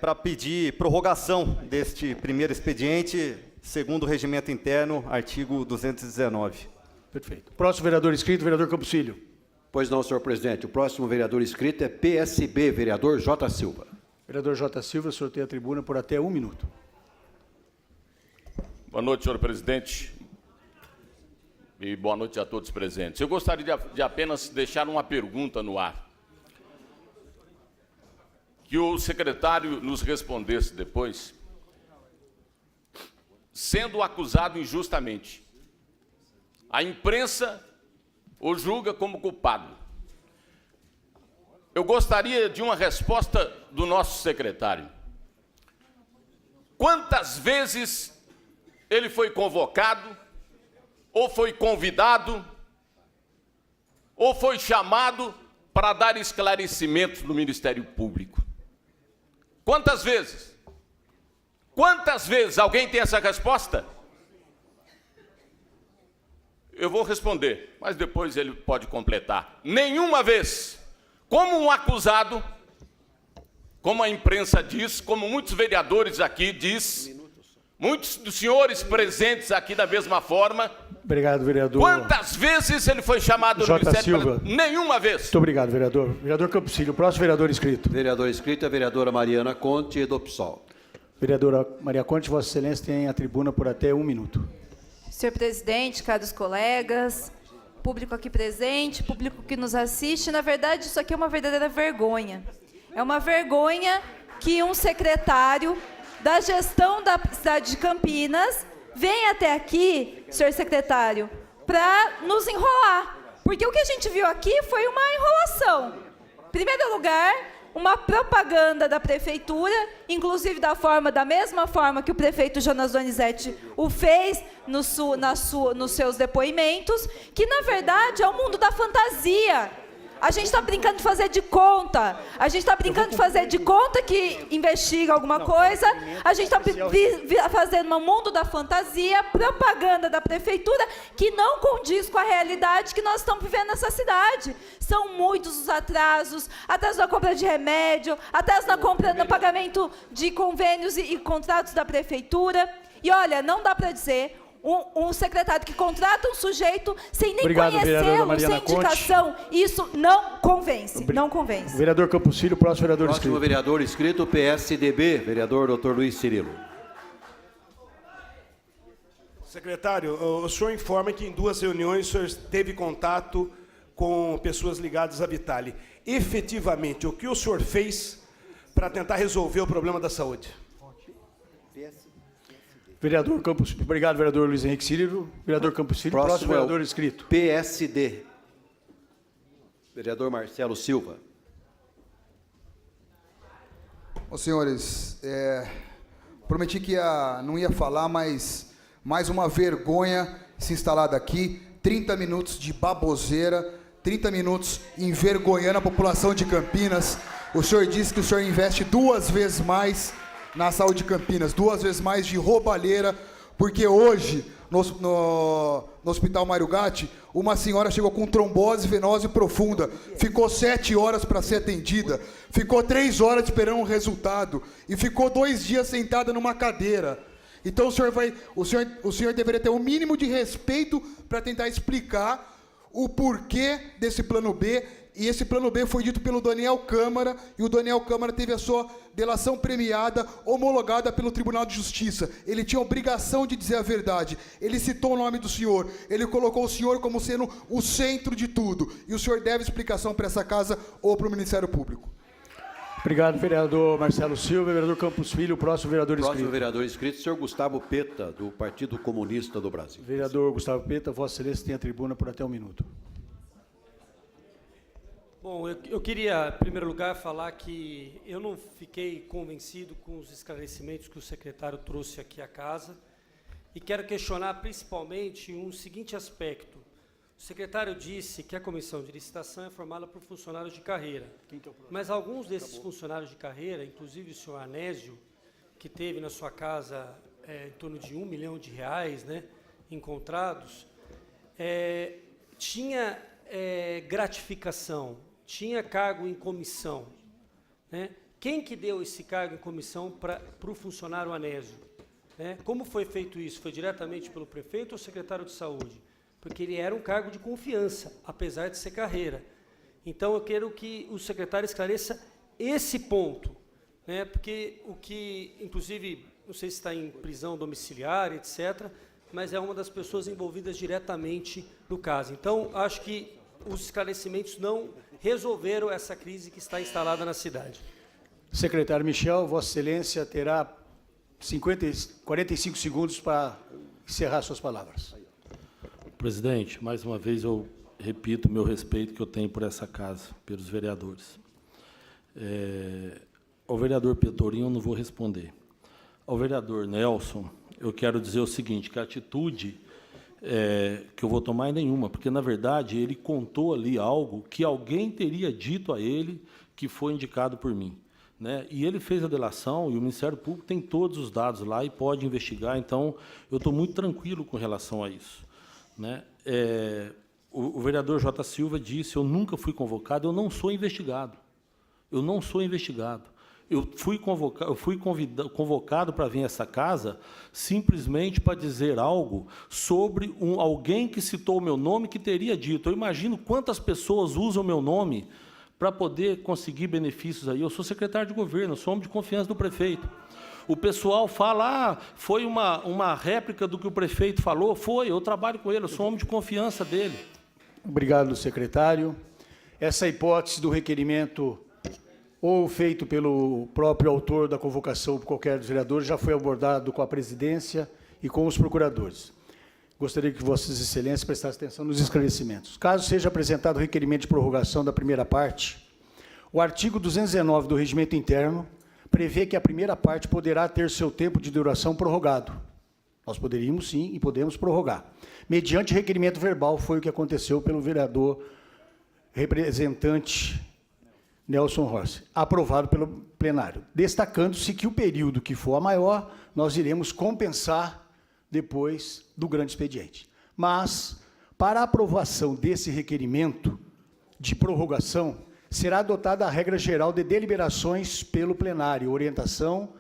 C: para pedir prorrogação deste primeiro expediente, segundo o regimento interno, artigo 219.
B: Perfeito. Próximo vereador inscrito, vereador Campos Filho.
E: Pois não, senhor presidente. O próximo vereador inscrito é PSB, vereador J. Silva.
B: Vereador J. Silva, sorteia a tribuna por até 1 minuto.
G: Boa noite, senhor presidente. E boa noite a todos presentes. Eu gostaria de apenas deixar uma pergunta no ar. Que o secretário nos respondesse depois. Sendo acusado injustamente, a imprensa o julga como culpado. Eu gostaria de uma resposta do nosso secretário. Quantas vezes ele foi convocado, ou foi convidado, ou foi chamado para dar esclarecimentos no Ministério Público? Quantas vezes? Quantas vezes? Alguém tem essa resposta? Eu vou responder, mas depois ele pode completar. Nenhuma vez. Como um acusado, como a imprensa diz, como muitos vereadores aqui diz, muitos dos senhores presentes aqui da mesma forma.
B: Obrigado, vereador.
G: Quantas vezes ele foi chamado no
B: J.
G: Ministério?
B: Silva.
G: Nenhuma vez.
B: Muito obrigado, vereador. Vereador Campos Filho, o próximo vereador inscrito.
E: Vereador inscrito é a vereadora Mariana Conte, do PSOL.
B: Vereadora Maria Conte, Vossa Excelência tem a tribuna por até 1 minuto.
H: Senhor presidente, caros colegas, público aqui presente, público que nos assiste, na verdade, isso aqui é uma verdadeira vergonha. É uma vergonha que um secretário da gestão da cidade de Campinas venha até aqui, senhor secretário, para nos enrolar. Porque o que a gente viu aqui foi uma enrolação. Em primeiro lugar, uma propaganda da prefeitura, inclusive da mesma forma que o prefeito Jonas Donizete o fez nos seus depoimentos, que, na verdade, é o mundo da fantasia. A gente está brincando de fazer de conta. A gente está brincando de fazer de conta que investiga alguma coisa. A gente está fazendo um mundo da fantasia, propaganda da prefeitura, que não condiz com a realidade que nós estamos vivendo nessa cidade. São muitos os atrasos, atraso na compra de remédio, atraso na compra, no pagamento de convênios e contratos da prefeitura. E, olha, não dá para dizer... Um secretário que contrata um sujeito sem nem conhecê-lo, sem indicação, isso não convence, não convence.
B: Vereador Campos Filho, próximo vereador
E: Próximo
B: inscrito.
E: vereador inscrito, PSDB, vereador Dr. Luiz Cirilo.
I: Secretário, o senhor informa que em 2 reuniões o senhor teve contato com pessoas ligadas à Vitale. Efetivamente, o que o senhor fez para tentar resolver o problema da saúde?
B: Vereador Campos Filho. Obrigado, vereador Luiz Henrique Cirilo. Vereador Campos Filho, próximo vereador inscrito.
E: PSD, vereador Marcelo Silva.
J: Ô, senhores, prometi que não ia falar, mas mais uma vergonha se instalada aqui. 30 minutos de baboseira, 30 minutos envergonhando a população de Campinas. O senhor disse que o senhor investe 2 vezes mais na saúde de Campinas, 2 vezes mais de roubalheira, porque hoje, no Hospital Mário Gatti, uma senhora chegou com trombose venosa profunda, ficou 7 horas para ser atendida, ficou 3 horas esperando um resultado, e ficou 2 dias sentada numa cadeira. Então o senhor deveria ter um mínimo de respeito para tentar explicar o porquê desse plano B. E esse plano B foi dito pelo Daniel Câmara, e o Daniel Câmara teve a sua delação premiada, homologada pelo Tribunal de Justiça. Ele tinha a obrigação de dizer a verdade. Ele citou o nome do senhor, ele colocou o senhor como sendo o centro de tudo. E o senhor deve explicação para essa casa ou para o Ministério Público.
B: Obrigado, vereador Marcelo Silva. Vereador Campos Filho, o próximo vereador inscrito.
E: Próximo vereador inscrito, senhor Gustavo Peta, do Partido Comunista do Brasil.
B: Vereador Gustavo Peta, Vossa Excelência tem a tribuna por até 1 minuto.
K: Bom, eu queria, em primeiro lugar, falar que eu não fiquei convencido com os esclarecimentos que o secretário trouxe aqui à casa e quero questionar principalmente um seguinte aspecto. O secretário disse que a comissão de licitação é formada por funcionários de carreira, mas alguns desses funcionários de carreira, inclusive o senhor Anésio, que teve na sua casa em torno de R$1 milhão, né, encontrados, tinha gratificação, tinha cargo em comissão, né? Quem que deu esse cargo em comissão para o funcionário Anésio? Né? Como foi feito isso? Foi diretamente pelo prefeito ou secretário de saúde? Porque ele era um cargo de confiança, apesar de ser carreira. Então, eu quero que o secretário esclareça esse ponto, né? Porque o que, inclusive, não sei se está em prisão domiciliar, etc., mas é uma das pessoas envolvidas diretamente no caso. Então, acho que os esclarecimentos não resolveram essa crise que está instalada na cidade.
B: Secretário Michel, Vossa Excelência terá 45 segundos para encerrar suas palavras.
A: Presidente, mais uma vez eu repito o meu respeito que eu tenho por essa casa, pelos vereadores. Ao vereador Petorinho eu não vou responder. Ao vereador Nelson, eu quero dizer o seguinte, que a atitude que eu vou tomar é nenhuma, porque, na verdade, ele contou ali algo que alguém teria dito a ele que foi indicado por mim. né? E ele fez a delação e o Ministério Público tem todos os dados lá e pode investigar. Então, eu estou muito tranquilo com relação a isso, né? O vereador J. Silva disse: eu nunca fui convocado, eu não sou investigado. Eu não sou investigado. Eu fui convocado para vir a essa casa simplesmente para dizer algo sobre alguém que citou o meu nome, que teria dito. Eu imagino quantas pessoas usam o meu nome para poder conseguir benefícios aí. Eu sou secretário de governo, eu sou homem de confiança do prefeito. O pessoal fala, foi uma réplica do que o prefeito falou. Foi, eu trabalho com ele, eu sou homem de confiança dele.
B: Obrigado, secretário. Essa hipótese do requerimento, ou feito pelo próprio autor da convocação por qualquer dos vereadores, já foi abordado com a presidência e com os procuradores. Gostaria que Vossas Excelências prestassem atenção nos esclarecimentos. Caso seja apresentado o requerimento de prorrogação da primeira parte, o artigo 219 do Regimento Interno prevê que a primeira parte poderá ter seu tempo de duração prorrogado. Nós poderíamos, sim, e podemos prorrogar. Mediante requerimento verbal, foi o que aconteceu pelo vereador representante Nelson Rossi, aprovado pelo plenário, destacando-se que o período que for a maior, nós iremos compensar depois do grande expediente. Mas, para a aprovação desse requerimento de prorrogação, será adotada a regra geral de deliberações pelo plenário, orientação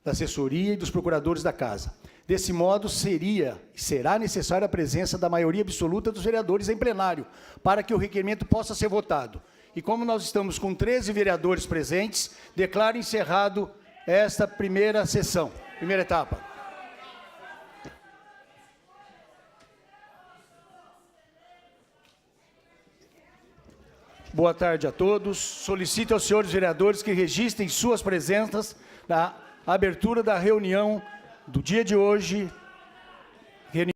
B: da assessoria e dos procuradores da Casa. Desse modo, será necessária a presença da maioria absoluta dos vereadores em plenário, para que o requerimento possa ser votado. E como nós estamos com 13 vereadores presentes, declaro encerrado esta primeira sessão, primeira etapa. Boa tarde a todos. Solicito aos senhores vereadores que registrem suas presenças na abertura da reunião do dia de hoje,